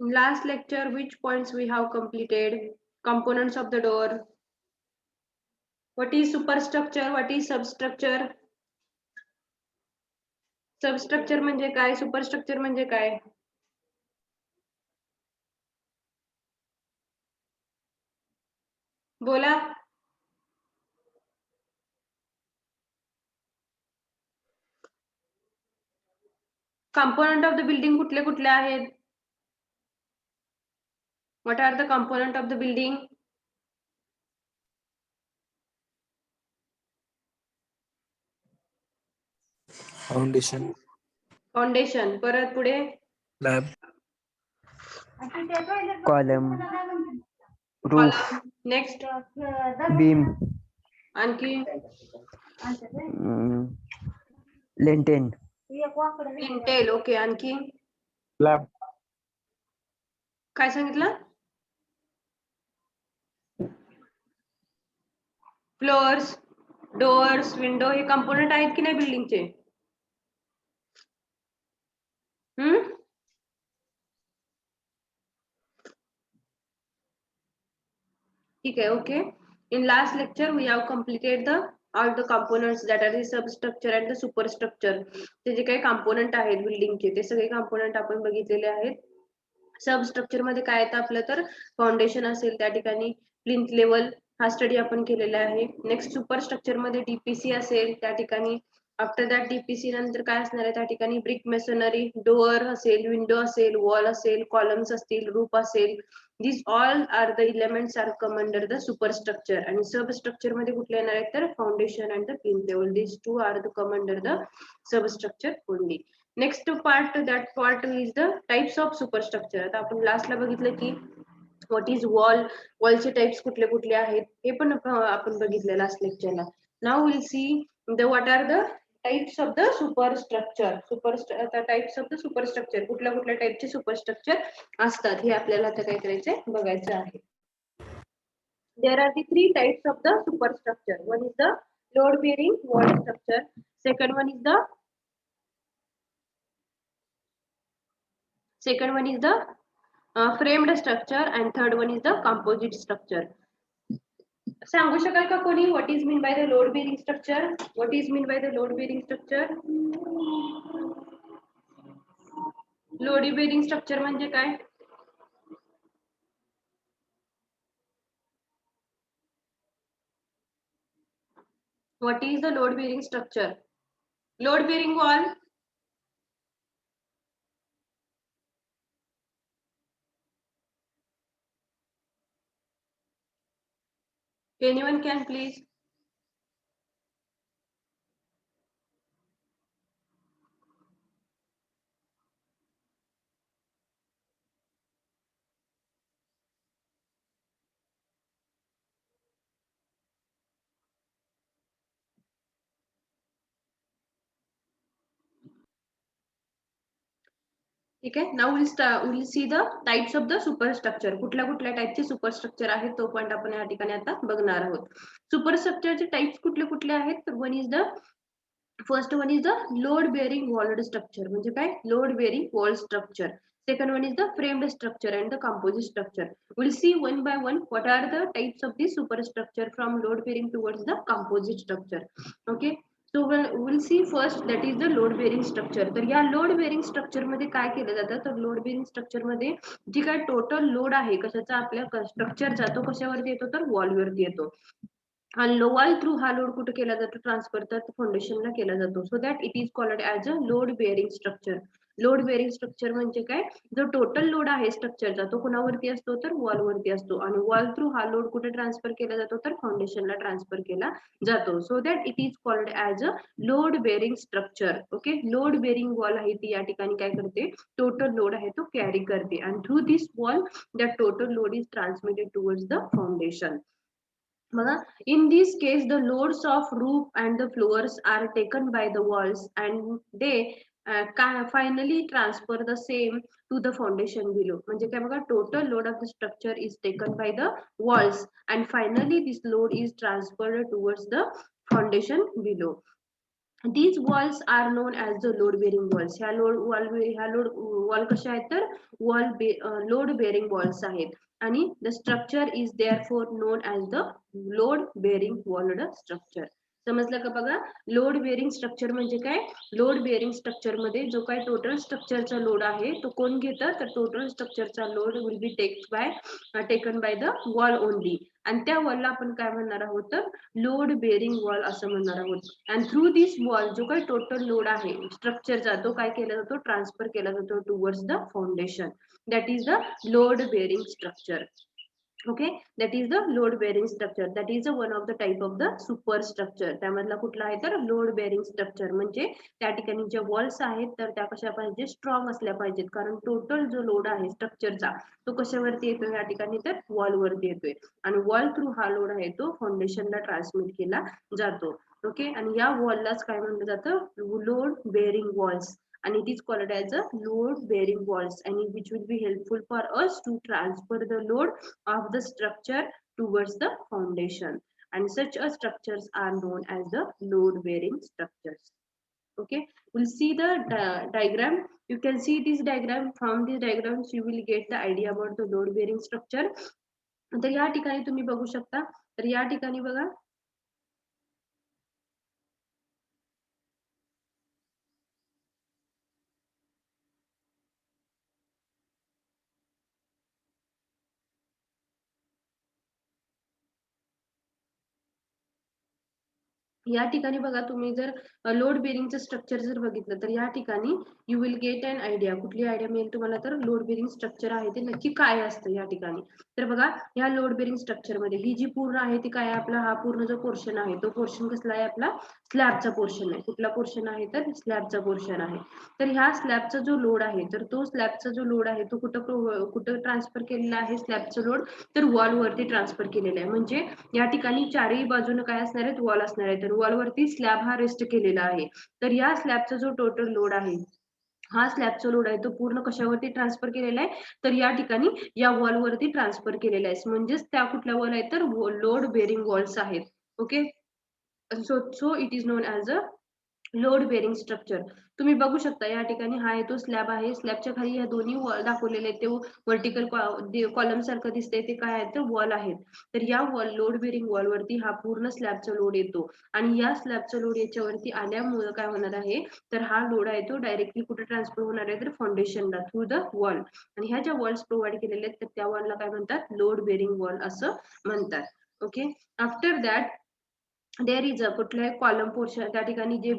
In last lecture, which points we have completed? Components of the door. What is superstructure? What is substructure? Substructure म्हणजे काय, superstructure म्हणजे काय? बोला. Component of the building कुठले कुठले आहेत? What are the component of the building? Foundation, foundation. परत पुढे slab, column, roof, column. Next beam, आणखी लेंटेन, लिंटेल. ओके. आणखी स्लॅब, काय सांगितलं? फ्लोअर्स, डोअर्स, विंडो हे कंपोनेंट आहेत की नाही बिल्डिंगचे? ठीक आहे. Okay. In last lecture we have completed the all the components that are the substructure and the superstructure. ते जे काही component आहेत बिल्डिंगचे ते सगळे component आपण बघितलेले आहेत. सबस्ट्रक्चर मध्ये काय येतं आपलं तर फाउंडेशन असेल, त्या ठिकाणी प्लिंथ लेवल हा स्टडी आपण केलेला आहे. नेक्स्ट सुपरस्ट्रक्चर मध्ये डीपीसी असेल, त्या ठिकाणी आफ्टर दॅट डीपीसी नंतर काय असणार आहे त्या ठिकाणी ब्रिक मेसोनरी, डोअर असेल, विंडो असेल, वॉल असेल, कॉलम्स असतील, रूफ असेल. These all are the elements are come under the superstructure. आणि सबस्ट्रक्चर मध्ये कुठले येणार आहेत तर foundation and the plinth level. These two are the come under the substructure only. Next part, that part is the types of superstructure. आता आपण लास्टला बघितलं की व्हॉट इज वॉल, वॉलचे टाइप्स कुठले कुठले आहेत हे पण आपण बघितलं लास्ट लेक्चरला. Now will see the what are the types of the superstructure. Types of the superstructure, कुठल्या कुठल्या टाइपचे सुपरस्ट्रक्चर असतात हे आपल्याला आता काय करायचंय बघायचं आहे. There are the three types of the superstructure. One is the load bearing wall structure. Second one is the framed structure, and third one is the composite structure. सांगू शकाल का कोणी what is mean by the load bearing structure? What is mean by the load bearing structure? Load bearing structure म्हणजे काय? What is the load bearing structure? Load bearing wall. Anyone can please? ठीक आहे. Now will see the types of the superstructure. कुठल्या कुठल्या टाइपचे superstructure आहेत तो point आपण या ठिकाणी आता बघणार आहोत. सुपरस्ट्रक्चरचे टाइप्स कुठले कुठले आहेत तर one is the first one is the load bearing walled structure. म्हणजे काय? Load bearing wall structure. Second one is the framed structure and the composite structure. We'll see one by one what are the types of this superstructure from load bearing towards the composite structure. Okay. So we'll see first that is the load bearing structure. तर या load bearing structure मध्ये काय केलं जातं तर load bearing structure मध्ये जी काय total load आहे कशाचा आपल्या स्ट्रक्चरचा तो कशावरती येतो तर वॉलवरती येतो. आणि वॉल थ्रू हा लोड कुठे केला जातो ट्रान्सफर तर फाउंडेशनला केला जातो. So that it is called as a load bearing structure. Load bearing structure म्हणजे काय? जो टोटल लोड आहे स्ट्रक्चरचा तो कुणावरती असतो तर वॉलवरती असतो आणि वॉल थ्रू हा लोड कुठे ट्रान्सफर केला जातो तर फाउंडेशनला ट्रान्सफर केला जातो. So that it is called as a load bearing structure. Okay. Load bearing wall आहे ती या ठिकाणी काय करते टोटल लोड आहे तो कॅरी करते आणि through this wall that total load is transmitted towards the foundation. In this case, the loads of roof and the floors are taken by the walls and they finally transfer the same to the foundation below. म्हणजे काय बघा total load of the structure is taken by the walls and finally this load is transferred towards the foundation below. These walls are known as the load bearing walls. ह्या load wall कशा आहेत तर load bearing walls आहेत. आणि the structure is therefore known as the load bearing walled structure. समजलं का बघा? Load bearing structure म्हणजे काय? लोड बेअरिंग स्ट्रक्चर मध्ये जो काही टोटल स्ट्रक्चरचा लोड आहे तो कोण घेतं तर टोटल स्ट्रक्चरचा load will be taken by the wall only. आणि त्या वॉलला आपण काय म्हणणार आहोत तर लोड बेअरिंग वॉल असं म्हणणार आहोत. अँड थ्रू दिस वॉल जो काही टोटल लोड आहे स्ट्रक्चरचा तो काय केला जातो ट्रान्सफर केला जातो towards the foundation. That is the load bearing structure. Okay, that is the load bearing structure. That is one of the type of the super structure. त्यामधला कुठला आहे तर लोड बेअरिंग स्ट्रक्चर. म्हणजे त्या ठिकाणी ज्या वॉल्स आहेत तर त्या कशा पाहिजे स्ट्रॉंग असल्या पाहिजेत. कारण टोटल जो लोड आहे स्ट्रक्चरचा तो कशावरती येतोय या ठिकाणी तर वॉल वरती येतोय. आणि वॉल थ्रू हा लोड आहे तो फाउंडेशनला ट्रान्समिट केला जातो. ओके, आणि या वॉललाच काय म्हणलं जातं load bearing walls. And it is called as a load bearing walls, and which will be helpful for us to transfer the load of the structure towards the foundation. And such a structures are known as the load bearing structures. Okay, we'll see the diagram. You can see this diagram. From these diagrams you will get the idea about the load bearing structure. तर या ठिकाणी तुम्ही बघू शकता. तर या ठिकाणी बघा या ठिकाणी बघा तुम्ही जर लोड बेरिंगचं स्ट्रक्चर जर बघितलं तर या ठिकाणी you will get an idea. कुठली आयडिया मिळेल तुम्हाला तर लोड बेरिंग स्ट्रक्चर आहे ते नक्की काय असतं या ठिकाणी. तर बघा या लोड बेरिंग स्ट्रक्चर मध्ये ही जी पूर्ण आहे ती काय आपला हा पूर्ण जो पोर्शन आहे तो पोर्शन कसला आहे आपला स्लॅबचा पोर्शन आहे. कुठला पोर्शन आहे तर स्लॅबचा पोर्शन आहे. तर ह्या स्लॅबचा जो लोड आहे तर तो स्लॅबचा जो लोड आहे तो कुठं ट्रान्सफर केलेला आहे स्लॅबचा लोड तर वॉल वरती ट्रान्सफर केलेला आहे. म्हणजे या ठिकाणी चारही बाजूने काय असणार आहेत वॉल असणार आहे. तर वॉल वरती स्लॅब हा रेस्ट केलेला आहे. तर या स्लॅबचा जो टोटल लोड आहे हा स्लॅबचा लोड आहे तो पूर्ण कशावरती ट्रान्सफर केलेला आहे तर या ठिकाणी या वॉल वरती ट्रान्सफर केलेला आहे. म्हणजेच त्या कुठल्या वॉल आहेत तर लोड बेअरिंग वॉल्स आहेत. Okay, so it is known as a load bearing structure. तुम्ही बघू शकता या ठिकाणी हा आहे तो स्लॅब आहे. स्लॅबच्या खाली या दोन्ही वॉल दाखवलेले आहेत ते व्हर्टिकल कॉलम सारखं दिसतंय ते काय आहे तर वॉल आहेत. तर या वॉल लोड बेअरिंग वॉल वरती हा पूर्ण स्लॅबचा लोड येतो. आणि या स्लॅबचा लोड याच्यावरती आल्यामुळे काय होणार आहे तर हा लोड आहे तो डायरेक्टली कुठे ट्रान्सफर होणार आहे तर फाउंडेशनला थ्रू द वॉल. आणि ह्या ज्या वॉल्स प्रोव्हाइड केलेल्या आहेत तर त्या वॉलला काय म्हणतात लोड बेअरिंग वॉल असं म्हणतात. Okay, after that there is a कुठल्याही कॉलम पोर्शन त्या ठिकाणी जे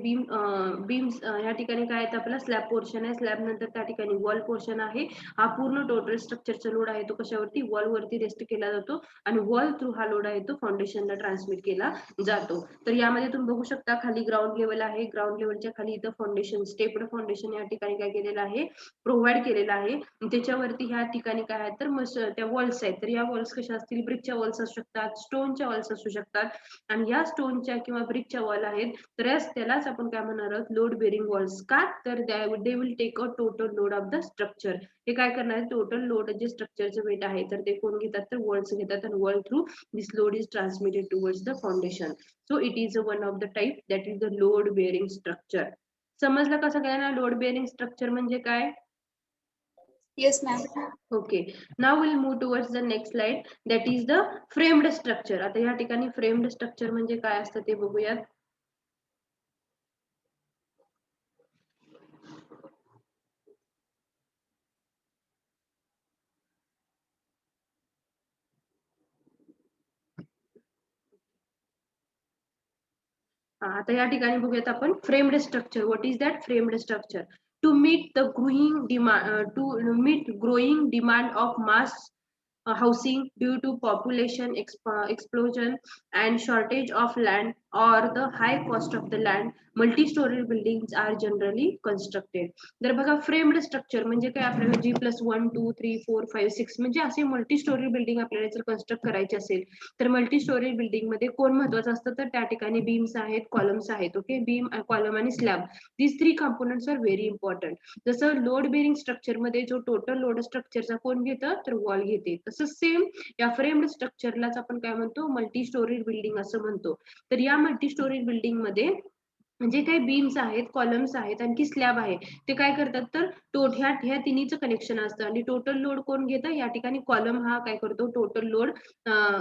बीम्स या ठिकाणी काय आहे आपला स्लॅब पोर्शन आहे. स्लॅब नंतर त्या ठिकाणी वॉल पोर्शन आहे. हा पूर्ण टोटल स्ट्रक्चरचा लोड आहे तो कशावरती वॉल वरती रेस्ट केला जातो. आणि वॉल थ्रू हा लोड आहे तो फाउंडेशनला ट्रान्समिट केला जातो. तर यामध्ये तुम्ही बघू शकता खाली ग्राउंड लेवल आहे. ग्राउंड लेवलच्या खाली इथं फाउंडेशन स्टेप्ड फाउंडेशन या ठिकाणी काय केलेलं आहे प्रोव्हाइड केलेलं आहे. त्याच्यावरती ह्या ठिकाणी काय आहे तर त्या वॉल्स आहेत. तर या वॉल्स कशा असतील ब्रिकच्या वॉल्स असू शकतात स्टोनच्या वॉल्स असू शकतात. आणि या स्टोनच्या किंवा ब्रिकच्या वॉल आहेत तर त्यालाच आपण काय म्हणणार आहोत लोड बेअरिंग वॉल्स. का तर they will take a total load of the structure. हे काय करणार आहे टोटल लोड जे स्ट्रक्चरचं वेट आहे तर ते कोण घेतात तर वॉल्स घेतात. आणि wall through this load is transmitted towards the foundation. So it is one of the type that is the load bearing structure. समजलं का सगळ्यांना लोड बेअरिंग स्ट्रक्चर म्हणजे काय? Yes, ma'am. Okay, now we'll move towards the next slide, that is the framed structure. आता या ठिकाणी framed structure म्हणजे काय असतं ते बघूयात. आता या ठिकाणी बघूयात आपण framed structure. What is that framed structure? To meet the growing demand of mass housing due to population explosion and shortage of land or the high cost of the land, multi-story buildings are generally constructed. तर बघा framed structure म्हणजे काय आपल्याला G+1 2 3 4 5 6 म्हणजे असे multi storey building आपल्याला जर construct करायची असेल तर मल्टी स्टोरी बिल्डिंग मध्ये कोण महत्वाचं असतं तर त्या ठिकाणी बीम्स आहेत कॉलम्स आहेत. ओके, बीम कॉलम आणि slab these three components are very important. जसं लोड बेअरिंग स्ट्रक्चर मध्ये जो टोटल लोड स्ट्रक्चरचा कोण घेतं तर वॉल घेते. तसंच सेम या फ्रेम्ड स्ट्रक्चरलाच आपण काय म्हणतो मल्टी स्टोरी बिल्डिंग असं म्हणतो. तर या मल्टी स्टोरी बिल्डिंग मध्ये जे काही बीम्स आहेत, कॉलम्स आहेत, आणखी स्लॅब आहे, ते काय करतात तर ह्या तिन्हीचं कनेक्शन असतं आणि टोटल लोड कोण घेतं? या ठिकाणी कॉलम हा काय करतो? टोटल लोड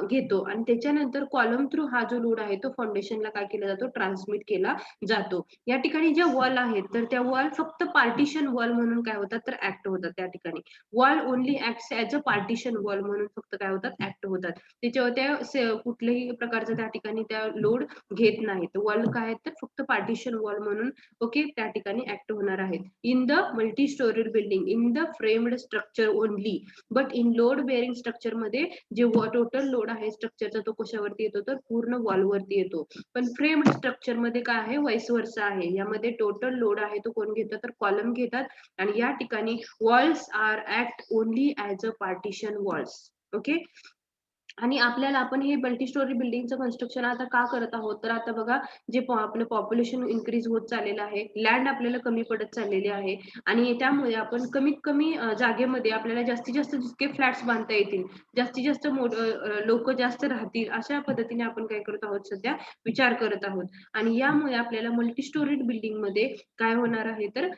घेतो आणि त्याच्यानंतर कॉलम थ्रू हा जो लोड आहे तो फाउंडेशनला काय केला जातो? ट्रान्समिट केला जातो. या ठिकाणी ज्या वॉल आहेत, तर त्या वॉल फक्त पार्टिशन वॉल म्हणून काय होतात? तर ऍक्ट होतात त्या ठिकाणी. Wall only acts as a partition wall म्हणून फक्त काय होतात? ऍक्ट होतात. त्याच्यावर त्या कुठल्याही प्रकारचं त्या ठिकाणी त्या लोड घेत नाहीत. वॉल काय आहेत? तर फक्त पार्टिशन वॉल म्हणून ओके त्या ठिकाणी ऍक्ट होणार आहेत. In the multi storeyed building, in the framed structure only, but in load bearing structure मध्ये जे टोटल लोड आहे स्ट्रक्चरचा तो कशावरती येतो? तर पूर्ण वॉलवरती येतो. पण फ्रेम्ड स्ट्रक्चर मध्ये काय आहे? वाईस वर्सा आहे. यामध्ये टोटल लोड आहे तो कोण घेतात? तर कॉलम घेतात आणि या ठिकाणी walls are act only as a partition walls. Okay. आणि आपल्याला आपण हे मल्टी स्टोरी बिल्डिंगचं कन्स्ट्रक्शन आता का करत आहोत? तर आता बघा जे आपलं पॉप्युलेशन इन्क्रीज होत चाललेलं आहे, लँड आपल्याला कमी पडत चाललेली आहे आणि त्यामुळे आपण कमीत कमी जागेमध्ये आपल्याला जास्तीत जास्त जितके फ्लॅट्स बांधता येतील, जास्तीत जास्त लोक जास्त राहतील, अशा पद्धतीने आपण काय करत आहोत? सध्या विचार करत आहोत. आणि यामुळे आपल्याला मल्टी स्टोरीड बिल्डिंग मध्ये काय होणार आहे? तर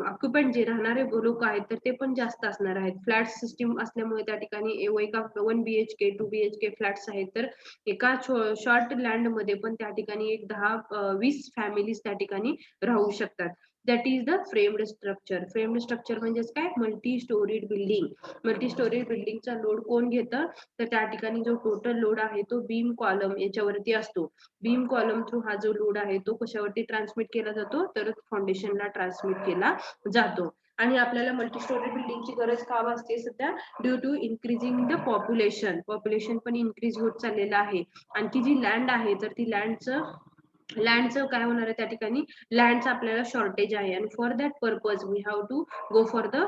ऑक्युपंट जे राहणारे लोक आहेत तर ते पण जास्त असणार आहेत. फ्लॅट सिस्टीम असल्यामुळे त्या ठिकाणी एका 1 BHK 2 BHK फ्लॅट्स आहेत, तर एका शॉर्ट लँड मध्ये पण त्या ठिकाणी एक 10-20 फॅमिलीज त्या ठिकाणी राहू शकतात. That is the framed structure. Framed structure म्हणजेच काय? Multi storeyed building. Multi storeyed बिल्डिंगचा लोड कोण घेतं? तर त्या ठिकाणी जो टोटल लोड आहे तो बीम कॉलम याच्यावरती असतो. बीम कॉलम थ्रू हा जो लोड आहे तो कशावरती ट्रान्समिट केला जातो? तर फाउंडेशनला ट्रान्समिट केला जातो. आणि आपल्याला मल्टी स्टोरी बिल्डिंगची गरज का भासते सध्या? Due to increasing the population पण इन्क्रीज होत चाललेलं आहे. आणखी जी लँड आहे तर ती लँडचं काय होणार आहे? त्या ठिकाणी लँडचं आपल्याला शॉर्टेज आहे आणि for that purpose we have to go for the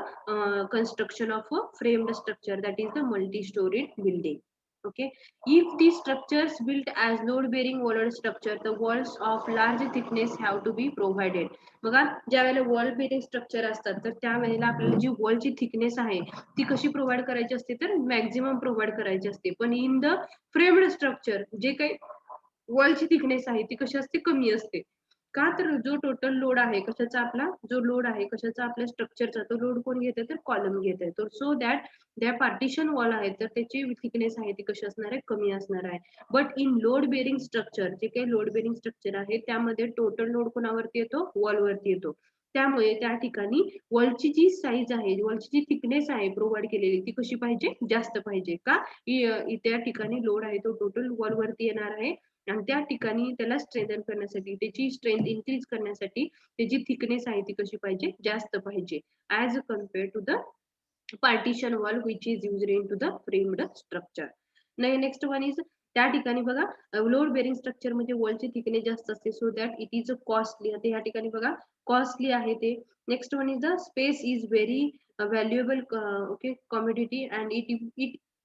construction of a framed structure, that is the multi-storied building. Okay, if these structures built as load bearing walled structure, the walls of large thickness have to be provided. बघा ज्या वेळेला wall bearing structure असतात तर त्यावेळेला आपल्याला जी वॉलची thickness आहे ती कशी प्रोव्हाइड करायची असते? तर मॅक्झिमम प्रोव्हाइड करायची असते. पण इन द फ्रेम्ड स्ट्रक्चर जे काही वॉलची थिकनेस आहे ती कशी असते? कमी असते. का? तर जो टोटल लोड आहे कशाचा? आपला जो लोड आहे कशाचा? आपल्या स्ट्रक्चरचा तो लोड कोण घेते? तर कॉलम घेते. तर सो दॅट त्या पार्टिशन वॉल आहे तर त्याची थिकनेस आहे ती कशी असणार आहे? कमी असणार आहे. But in load bearing structure, जे काही लोड बेरिंग स्ट्रक्चर आहे त्यामध्ये टोटल लोड कोणावरती येतो? वॉलवरती येतो. त्यामुळे त्या ठिकाणी वॉलची जी साईज आहे, वॉलची जी थिकनेस आहे प्रोव्हाइड केलेली ती कशी पाहिजे? जास्त पाहिजे. का? त्या ठिकाणी लोड आहे तो टोटल वॉलवरती येणार आहे आणि त्या ठिकाणी त्याला स्ट्रेंथन करण्यासाठी, त्याची स्ट्रेंथ इन्क्रीज करण्यासाठी त्याची थिकनेस आहे ती कशी पाहिजे? जास्त पाहिजे. As compare to the partition wall which is used into the framed structure. Next one is त्या ठिकाणी बघा लोड बेरिंग स्ट्रक्चर मध्ये वॉलची थिकनेस जास्त असते so that it is a costly. आता या ठिकाणी बघा कॉस्टली आहे ते. Next one is the space is very valuable okay commodity and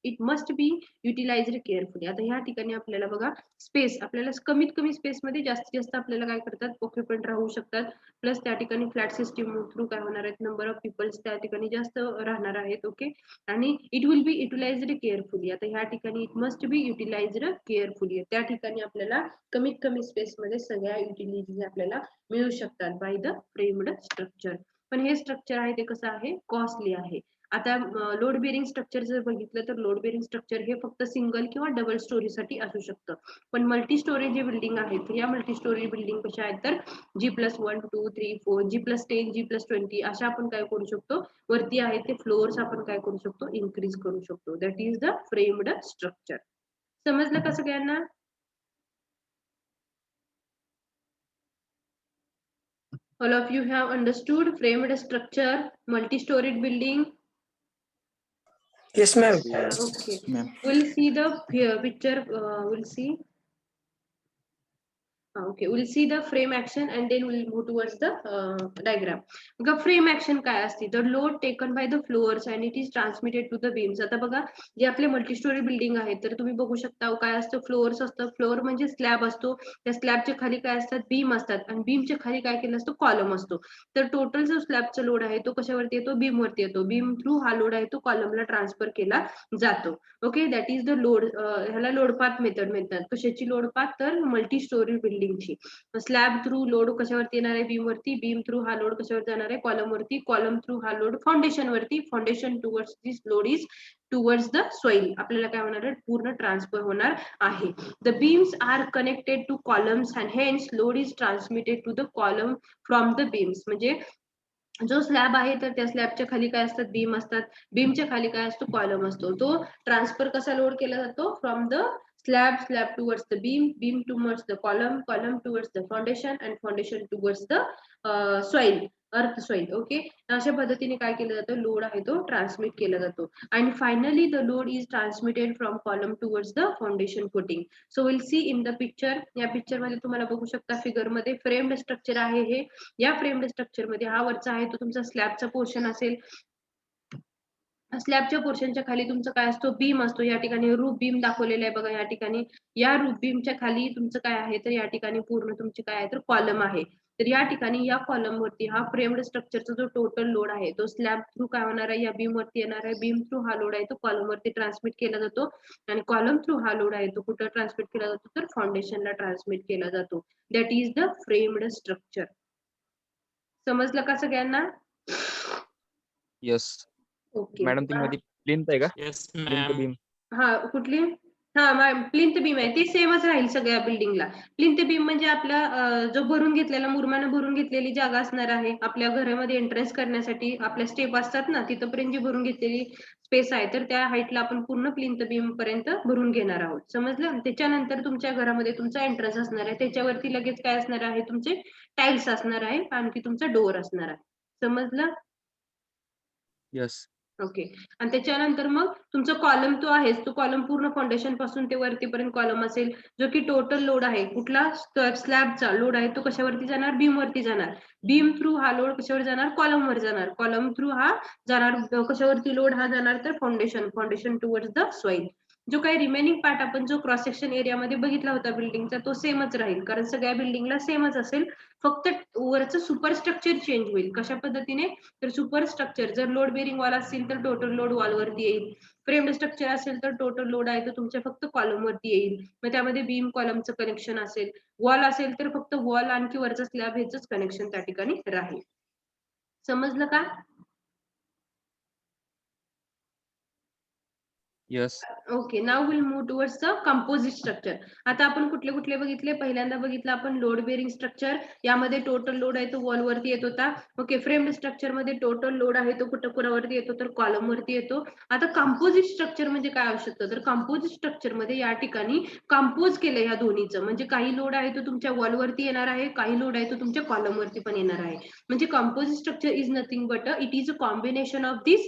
it must be utilised carefully. आता ह्या ठिकाणी आपल्याला बघा स्पेस आपल्याला कमीत कमी स्पेस मध्ये जास्तीत जास्त आपल्याला काय करतात? ऑक्युपंट राहू शकतात. प्लस त्या ठिकाणी फ्लॅट सिस्टीम थ्रू काय होणार आहेत? नंबर ऑफ पीपल्स त्या ठिकाणी जास्त राहणार आहेत. ओके, आणि it will B utilised carefully. आता ह्या ठिकाणी it must be utilised carefully. त्या ठिकाणी आपल्याला कमीत कमी स्पेस मध्ये सगळ्या युटिलिटीज आपल्याला मिळू शकतात बाय द फ्रेम्ड स्ट्रक्चर. पण हे स्ट्रक्चर आहे ते कसं आहे? कॉस्टली आहे. आता लोड बेरिंग स्ट्रक्चर जर बघितलं तर लोड बेरिंग स्ट्रक्चर हे फक्त सिंगल किंवा डबल स्टोरीसाठी असू शकतं. पण मल्टी स्टोरी जे बिल्डिंग आहेत या मल्टी स्टोरी बिल्डिंग कशा आहेत? तर G+1, 2, 3, 4, G+10, G+20 अशा आपण काय करू शकतो? वरती आहे ते फ्लोअर्स आपण काय करू शकतो? इन्क्रीज करू शकतो. That is the framed structure. समजलं का सगळ्यांना? All of you have understood framed structure, multi-storied building. Yes, ma'am. Okay, Ma'am. we'll see the picture. We'll see. Okay, we'll see the frame action and then we'll move towards the diagram. The frame action काय असते? The load taken by the floors and it is transmitted to the beams. आता बघा जे आपले multi storey building आहे तर तुम्ही बघू शकता काय असतं? फ्लोअर्स असतं. फ्लोअर म्हणजे स्लॅब असतो. त्या स्लॅबच्या खाली काय असतात? बीम असतात आणि बीमच्या खाली काय केलं असतं? कॉलम असतो. तर टोटल जो स्लॅबचा लोड आहे तो कशावरती येतो? बीम वरती येतो. बीम थ्रू हा लोड आहे तो कॉलमला ट्रान्सफर केला जातो. Okay, that is the load. ह्याला लोड पाथ मेथड म्हणतात. कशाची लोड पाथ? तर मल्टी स्टोरी बिल्डिंग बिल्डिंगची. स्लॅब थ्रू लोड कशावरती येणार आहे, बीम वरती, बीम थ्रू हा लोड कशावर जाणार आहे, कॉलम वरती, कॉलम थ्रू हा लोड फाउंडेशन वरती, foundation towards this load is towards the soil. आपल्याला काय होणार आहे, पूर्ण ट्रान्सफर होणार आहे. The beams are connected to columns and hence load is transmitted to the column from the beams. म्हणजे जो स्लॅब आहे तर त्या स्लॅबच्या खाली काय असतात, बीम असतात, बीमच्या खाली काय असतो, कॉलम असतो. तो ट्रान्सफर कसा लोड केला जातो, from the slab, slab towards the beam, beam towards the column, column towards the foundation and foundation towards the soil, earth soil. Okay, अशा पद्धतीने काय केलं जातं, लोड आहे तो ट्रान्समिट केला जातो. आणि finally the load is transmitted from column towards the foundation footing. So will see in the picture. या पिक्चर मध्ये तुम्हाला बघू शकता, फिगर मध्ये फ्रेम्ड स्ट्रक्चर आहे हे. या फ्रेम्ड स्ट्रक्चर मध्ये हा वरचा आहे तो तुमचा स्लॅबचा पोर्शन असेल. स्लॅबच्या पोर्शनच्या खाली तुमचं काय असतो, बीम असतो. या ठिकाणी रूफ बीम दाखवलेला आहे बघा या ठिकाणी. या रूफ बीमच्या खाली तुमचं काय आहे, तर या ठिकाणी पूर्ण तुमची काय आहे, तर कॉलम आहे. तर या ठिकाणी या कॉलम वरती हा फ्रेम्ड स्ट्रक्चरचा जो टोटल लोड आहे तो स्लॅब थ्रू काय होणार आहे, या बीम वरती येणार आहे. बीम थ्रू हा लोड आहे तो कॉलम वरती ट्रान्समिट केला जातो आणि कॉलम थ्रू हा लोड आहे तो कुठं ट्रान्समिट केला जातो, तर फाउंडेशनला ट्रान्समिट केला जातो. That is the framed structure. समजलं का सगळ्यांना? Yes okay. मॅडम, ती मध्ये प्लिंथ आहे का, येस प्लिंथ मॅम. बीम? हा कुठली, हा प्लिंथ बीम आहे ती सेमच राहील सगळ्या बिल्डिंगला. प्लिंथ बीम म्हणजे आपला जो भरून घेतलेला, मुरमानं भरून घेतलेली जागा असणार आहे आपल्या घरामध्ये एंट्रन्स करण्यासाठी. आपल्या स्टेप असतात ना, तिथपर्यंत जी भरून घेतलेली स्पेस आहे, तर त्या हाईटला आपण पूर्ण प्लिंथ बीम पर्यंत भरून घेणार आहोत. समजलं? त्याच्यानंतर तुमच्या घरामध्ये तुमचा एंट्रन्स असणार आहे, त्याच्यावरती लगेच काय असणार आहे, तुमचे टाइल्स असणार आहे, आणखी तुमचा डोअर असणार आहे. समजलं? येस. ओके. आणि त्याच्यानंतर मग तुमचा कॉलम तो आहेच, तो कॉलम पूर्ण फाउंडेशन पासून ते वरतीपर्यंत कॉलम असेल, जो की टोटल लोड आहे. कुठला, स्लॅबचा लोड आहे तो कशावरती जाणार, बीम वरती जाणार. बीम थ्रू हा लोड कशावर जाणार, कॉलम वर जाणार. कॉलम थ्रू हा जाणार कशावरती, लोड हा जाणार तर foundation, foundation towards the soil. जो काही रिमेनिंग पार्ट आपण जो क्रॉस सेक्शन एरियामध्ये बघितला होता बिल्डिंगचा, तो सेमच राहील, कारण सगळ्या बिल्डिंगला सेमच असेल. फक्त वरचं सुपर स्ट्रक्चर चेंज होईल. कशा पद्धतीने, तर सुपर स्ट्रक्चर जर लोड बेरिंग वॉल असेल तर टोटल लोड वॉल वरती येईल. फ्रेम्ड स्ट्रक्चर असेल तर टोटल लोड आहे तो तुमच्या फक्त कॉलम वरती येईल. मग त्यामध्ये बीम कॉलमचं कनेक्शन असेल. वॉल असेल तर फक्त वॉल आणखी वरचा स्लॅब ह्याच कनेक्शन त्या ठिकाणी राहील. समजलं का? Yes. Okay, now will move towards the composite structure. आता आपण कुठले कुठले बघितले, पहिल्यांदा बघितलं आपण लोड बेरिंग स्ट्रक्चर. यामध्ये टोटल लोड आहे तो वॉल वरती येत होता. ओके, फ्रेम्ड स्ट्रक्चर मध्ये टोटल लोड आहे तो कुठं कुणावरती येतो, तर कॉलम वरती येतो. आता कंपोजिट स्ट्रक्चर म्हणजे काय असू शकतं, तर कंपोजिट स्ट्रक्चर मध्ये या ठिकाणी कंपोज केलं या दोन्हीचं. म्हणजे काही लोड आहे तो तुमच्या वॉल वरती येणार आहे, काही लोड आहे तो तुमच्या कॉलम वरती पण येणार आहे. म्हणजे composite structure is nothing but it is a combination of this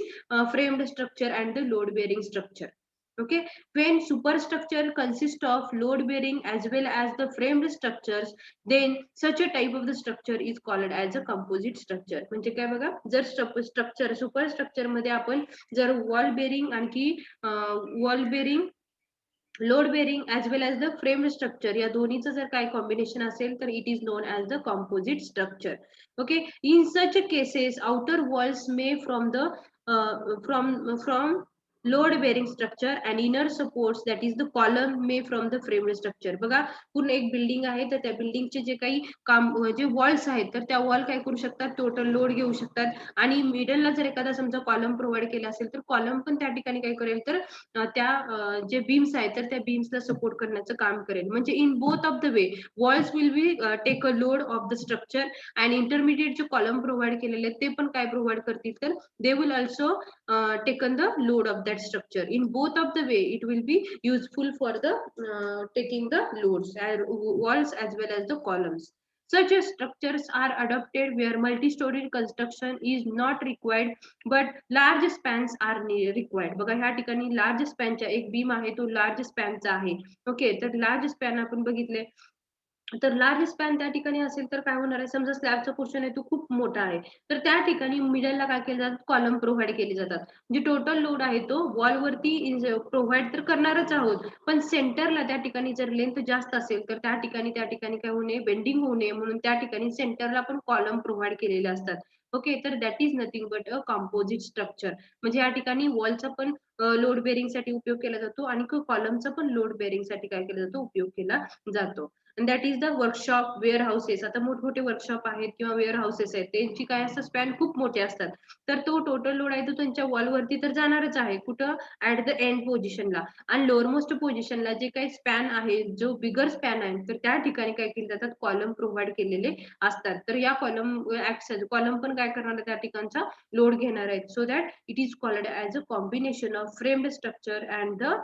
framed structure and the load bearing structure. Okay, when superstructure consists of load bearing as well as the framed structures, then such a type of the structure is called as a composite structure. म्हणजे काय बघा, जर structure super structure मध्ये आपण जर wall bearing आणखी wall bearing, load bearing as well as the framed structure या दोन्हीचं जर काय कॉम्बिनेशन असेल तर it is known as the composite structure. Okay, in such cases outer walls may from load bearing structure and inner supports, that is the column, may from the framed structure. बघा, पूर्ण एक building आहे तर त्या बिल्डिंगचे जे काही काम जे वॉल्स आहेत तर त्या वॉल काय करू शकतात, टोटल लोड घेऊ शकतात. आणि मिडलला जर एखादा समजा कॉलम प्रोव्हाइड केला असेल तर कॉलम पण त्या ठिकाणी काय करेल, तर त्या जे बीम्स आहेत तर त्या बीम्सला सपोर्ट करण्याचं काम करेल. म्हणजे in both of the way walls will be take a load of the structure आणि इंटरमिडिएट जे कॉलम प्रोव्हाइड केलेले ते पण काय प्रोव्हाइड करतील, तर they will also taken the load of that structure. In both of the way it will be useful for the taking the loads walls as well as the columns. Such structures are adopted where multi-storied construction is not required but large spans are required. बघा, ह्या ठिकाणी large स्पॅनचा एक beam आहे तो large स्पॅनचा आहे. Okay, तर large span आपण बघितले, तर लार्ज स्पॅन त्या ठिकाणी असेल तर काय होणार आहे, समजा स्लॅबचा पोर्शन आहे तो खूप मोठा आहे तर त्या ठिकाणी मिडलला काय केलं जातात, कॉलम प्रोव्हाइड केले जातात. म्हणजे टोटल लोड आहे तो वॉल वरती प्रोव्हाइड तर करणारच आहोत, पण सेंटरला त्या ठिकाणी जर लेंथ जास्त असेल तर त्या ठिकाणी काय होऊ नये, बेंडिंग होऊ नये म्हणून त्या ठिकाणी सेंटरला पण कॉलम प्रोव्हाइड केलेले असतात. ओके, तर that is nothing but a composite structure. म्हणजे या ठिकाणी वॉलचा पण लोड बेरिंग साठी उपयोग केला जातो आणि कॉलमचा पण लोड बेरिंग साठी काय केला जातो, उपयोग केला जातो. That is the workshop, warehouses. आता मोठमोठे वर्कशॉप आहेत किंवा वेअर हाऊसेस आहेत, त्यांची काय असतं, स्पॅन खूप मोठे असतात. तर तो टोटल लोड आहे तो त्यांच्या वॉलवरती तर जाणारच आहे, कुठं, ऍट द एंड पोझिशनला. आणि लोअर मोस्ट पोझिशनला जे काही स्पॅन आहे, जो बिगर स्पॅन आहे, तर त्या ठिकाणी काय केले जातात, कॉलम प्रोव्हाइड केलेले असतात. तर या कॉलम पण काय करणार आहे, त्या ठिकाणचा लोड घेणार आहेत. So that it is called as a combination of framed structure and the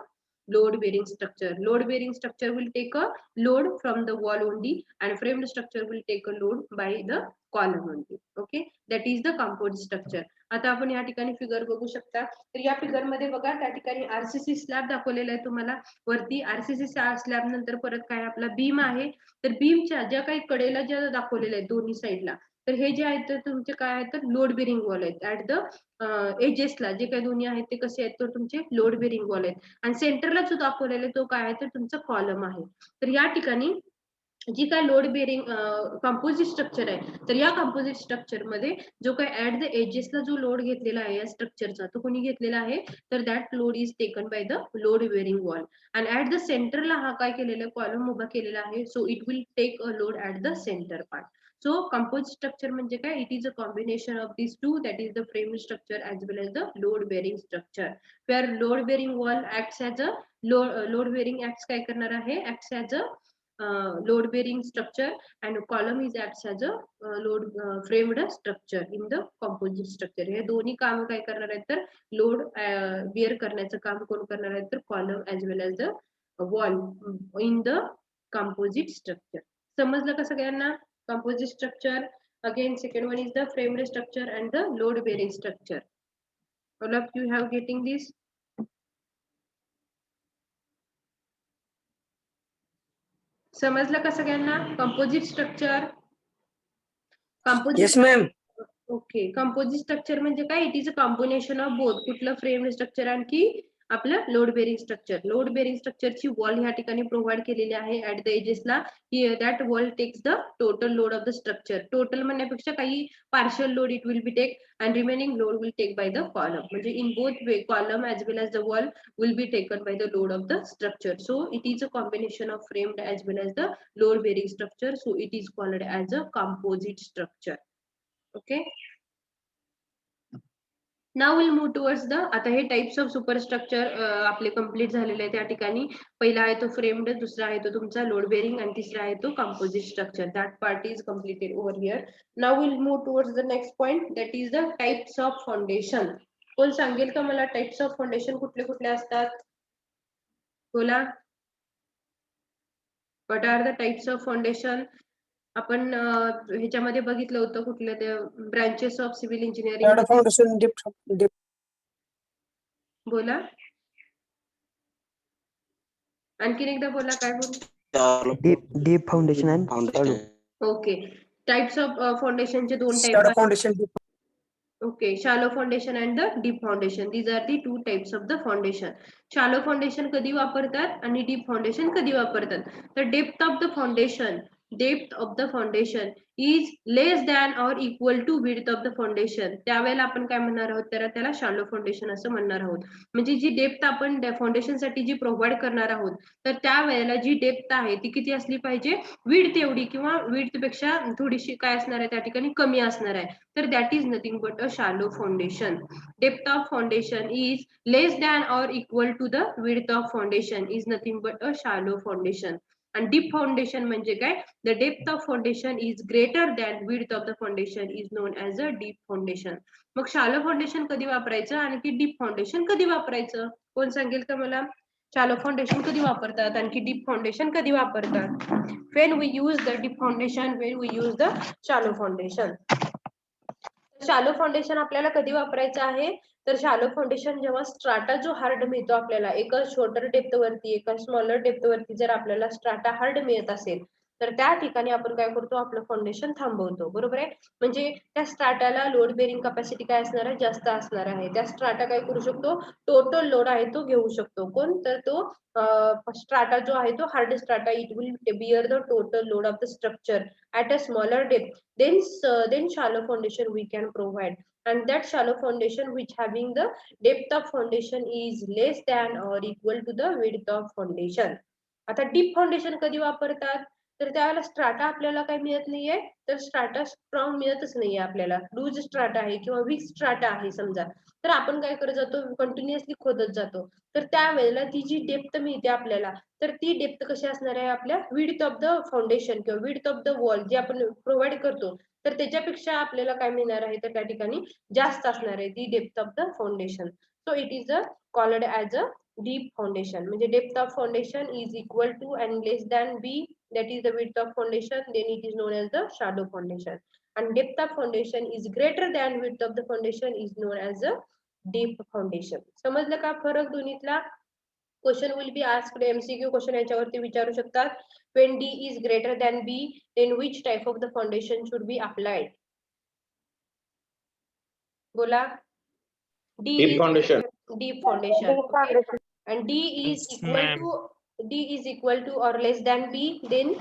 load bearing structure. Load bearing structure will take a load from the wall only and framed structure will take a load by the column only. Okay, that is the composite structure. आता आपण या ठिकाणी figure बघू शकता. तर या figure मध्ये बघा, त्या ठिकाणी आरसीसी स्लॅब दाखवलेला आहे तुम्हाला वरती. आरसीसी स्लॅब नंतर परत काय आपला बीम आहे. तर बीमच्या ज्या काही कडेला ज्या दाखवलेल्या आहेत दोन्ही साईडला, तर हे जे आहेत तर तुमचे काय आहेत, तर लोड बेरिंग वॉल आहेत. ऍट द एजेसला जे काही दोन्ही आहेत ते कसे आहेत, तर तुमचे लोड बेरिंग वॉल आहेत. आणि सेंटरला जो दाखवलेला तो काय आहे, तर तुमचा कॉलम आहे. तर या ठिकाणी जी काय लोड बेरिंग कंपोजिट स्ट्रक्चर आहे, तर या कंपोजिट स्ट्रक्चर मध्ये जो काय ऍट द एजेसला जो लोड घेतलेला आहे या स्ट्रक्चरचा, तो कोणी घेतलेला आहे, तर that load is taken by the load bearing wall. आणि ऍट द सेंटरला हा काय केलेला कॉलम उभा केलेला आहे. So it will take a load at the centre part. So composite structure म्हणजे काय, it is a combination of these two, that is the frame structure as well as the load bearing structure, where load bearing wall acts as a load bearing acts काय करणार आहे, acts as a load bearing structure and column is acts as a load framed structure in the composite structure. हे दोन्ही काम काय करणार आहेत, तर लोड बेअर करण्याचं काम कोण करणार आहे, तर column as well as the wall in the composite structure. समजलं का सगळ्यांना? Composite structure, again second one is the framed structure and the load bearing structure. All of you have getting this? समजलं का सगळ्यांना? Composite structure, Yes, ma'am. Okay. Composite structure म्हणजे काय, it is a combination of both. कुठलं, frame structure आणखी आपलं load bearing structure. Load bearing स्ट्रक्चरची wall ह्या ठिकाणी प्रोव्हाइड केलेली आहे ऍट द एजेसला. That wall takes the total load of the structure. Total म्हणण्यापेक्षा काही partial load it will be take and remaining load will take by the column. म्हणजे in both way, column age well as the wall will be taken by the load of the structure. So it is a combination of framed as well as the load bearing structure. So it is called as a composite structure. Okay. Now we'll move towards the, आता हे types of superstructure आपले complete झालेले आहे. त्या ठिकाणी पहिला आहे तो फ्रेम्ड, दुसरा आहे तो तुमचा लोड बेरिंग आणि तिसरा आहे तो composite structure. That part is completed over here. Now will move towards the next point, that is the types of foundation. कोण सांगेल का मला टाइप्स ऑफ फाउंडेशन कुठले कुठले असतात? बोला. What are the types of foundation? आपण ह्याच्यामध्ये बघितलं होतं कुठले ते branches of civil engineering. Ladder foundation, dip. बोला. आणखीन एकदा बोला, काय बोलू? Deep foundation and shallow. Okay. Types of फाउंडेशनचे दोन टाइप Ladder आहेत. foundation, dip. Okay, shallow foundation and the deep foundation. These are the two types of the foundation. Shallow foundation कधी वापरतात आणि deep foundation कधी वापरतात? The depth of the foundation is less than or equal to width of the foundation. त्यावेळेला आपण काय म्हणणार आहोत, त्याला shallow foundation असं म्हणणार आहोत. म्हणजे जी डेप्थ आपण फाउंडेशन साठी जी प्रोव्हाइड करणार आहोत, तर त्यावेळेला जी डेप्थ आहे ती किती असली पाहिजे, विड्थ एवढी किंवा विड्थ पेक्षा थोडीशी काय असणार आहे, त्या ठिकाणी कमी असणार आहे. तर that is nothing but a shallow foundation. Depth of foundation is less than or equal to the width of foundation is nothing but a shallow foundation. आणि डीप फाउंडेशन म्हणजे काय, the depth of foundation is greater than width of the foundation is known as a deep foundation. मग shallow foundation कधी वापरायचं आणखी deep foundation कधी वापरायचं? कोण सांगेल का मला? शॅलो फाउंडेशन कधी वापरतात आणखी डीप फाउंडेशन कधी वापरतात? When we use the deep foundation, when we use the shallow foundation. Shallow foundation आपल्याला कधी वापरायचं आहे, तर शॅलो फाउंडेशन जेव्हा स्ट्राटा जो हार्ड मिळतो आपल्याला, एका शॉर्टर डेप्थ वरती एका स्मॉलर डेप्थ वरती जर आपल्याला स्ट्राटा हार्ड मिळत असेल, तर त्या ठिकाणी आपण काय करतो, आपलं फाउंडेशन थांबवतो. बरोबर आहे. म्हणजे त्या स्ट्राटाला लोड बेरिंग कॅपॅसिटी काय असणार आहे, जास्त असणार आहे. त्या स्ट्राटा काय करू शकतो, टोटल लोड आहे तो घेऊ शकतो. कोण, तर तो स्ट्राटा जो आहे तो hard strata, it will bear the total load of the structure at a smaller depth. Then shallow foundation we can provide, and that shallow foundation which having the depth of foundation is less than or equal to the width of foundation. आता deep foundation कधी वापरतात, तर त्यावेळेला strata आपल्याला काय मिळत नाहीये, तर स्ट्राटा स्ट्रॉंग मिळतच नाहीये आपल्याला. लूज स्ट्राटा आहे किंवा वीक स्ट्राटा आहे समजा, तर आपण काय करत जातो, कंटिन्युअसली खोदत जातो. तर त्यावेळेला ती जी डेप्थ मिळते आपल्याला, तर ती डेप्थ कशी असणार आहे, आपल्या विड्थ ऑफ द फाउंडेशन किंवा विड्थ ऑफ द वॉल जे आपण प्रोव्हाइड करतो, तर त्याच्यापेक्षा आपल्याला काय मिळणार आहे, तर त्या ठिकाणी जास्त असणार आहे ती depth of the foundation. So it is a called as a deep foundation. म्हणजे depth of foundation is equal to and less than b, that is the width of foundation, then it is known as the shallow foundation. And depth of foundation is greater than width of the foundation is known as a deep foundation. समजलं का फरक दोन्हीतला? Question will be asked, MCQ question याच्यावरती विचारू शकतात. when d is greater than b, then which type of the foundation should be applied? बोला. Deep foundation. Deep foundation. Okay. And d is equal to or less than b, then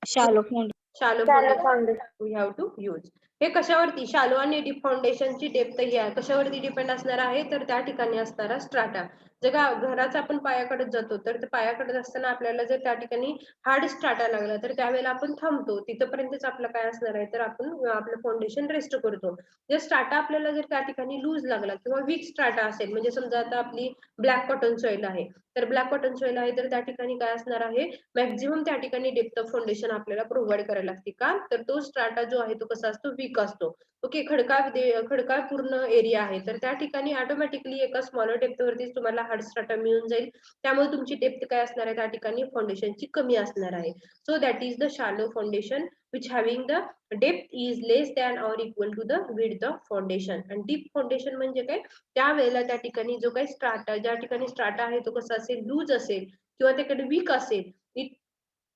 Shallow foundation. shallow foundation we have to use. हे कशावरती, shallow आणि deep फाउंडेशनची depth ही आहे कशावरती depend असणार आहे, तर त्या ठिकाणी असणारा स्ट्राटा. जर घराचा आपण पायाकडे जातो, तर पायाकडे असताना आपल्याला जर त्या ठिकाणी हार्ड स्ट्राटा लागला, तर त्यावेळेला आपण थांबतो, तिथपर्यंतच आपलं काय असणार आहे, तर आपण आपलं फाउंडेशन रेस्ट करतो. जर स्ट्राटा आपल्याला जर त्या ठिकाणी लूज लागला किंवा वीक स्ट्राटा असेल, म्हणजे समजा आता आपली ब्लॅक कॉटन सॉइल आहे, तर ब्लॅक कॉटन सॉइल आहे, तर त्या ठिकाणी काय असणार आहे, मॅक्झिमम त्या ठिकाणी डेप्थ ऑफ फाउंडेशन आपल्याला प्रोव्हाइड करायला लागते. का, तर तो स्ट्राटा जो आहे तो कसा असतो, वीक असतो. ओके. खडकाळ पूर्ण एरिया आहे, तर त्या ठिकाणी ऑटोमॅटिकली एका स्मॉलर डेप्थ वरतीच तुम्हाला हार्ड स्ट्राटा मिळून जाईल. त्यामुळे तुमची डेप्थ काय असणार आहे, त्या ठिकाणी फाउंडेशनची कमी असणार आहे. So that is the shallow foundation which having the depth is less than or equal to the width of foundation. and deep foundation म्हणजे काय, त्यावेळेला त्या ठिकाणी जो काही स्ट्राटा, ज्या ठिकाणी स्ट्राटा आहे तो कसा असेल, लूज असेल किंवा त्याकडे वीक असेल,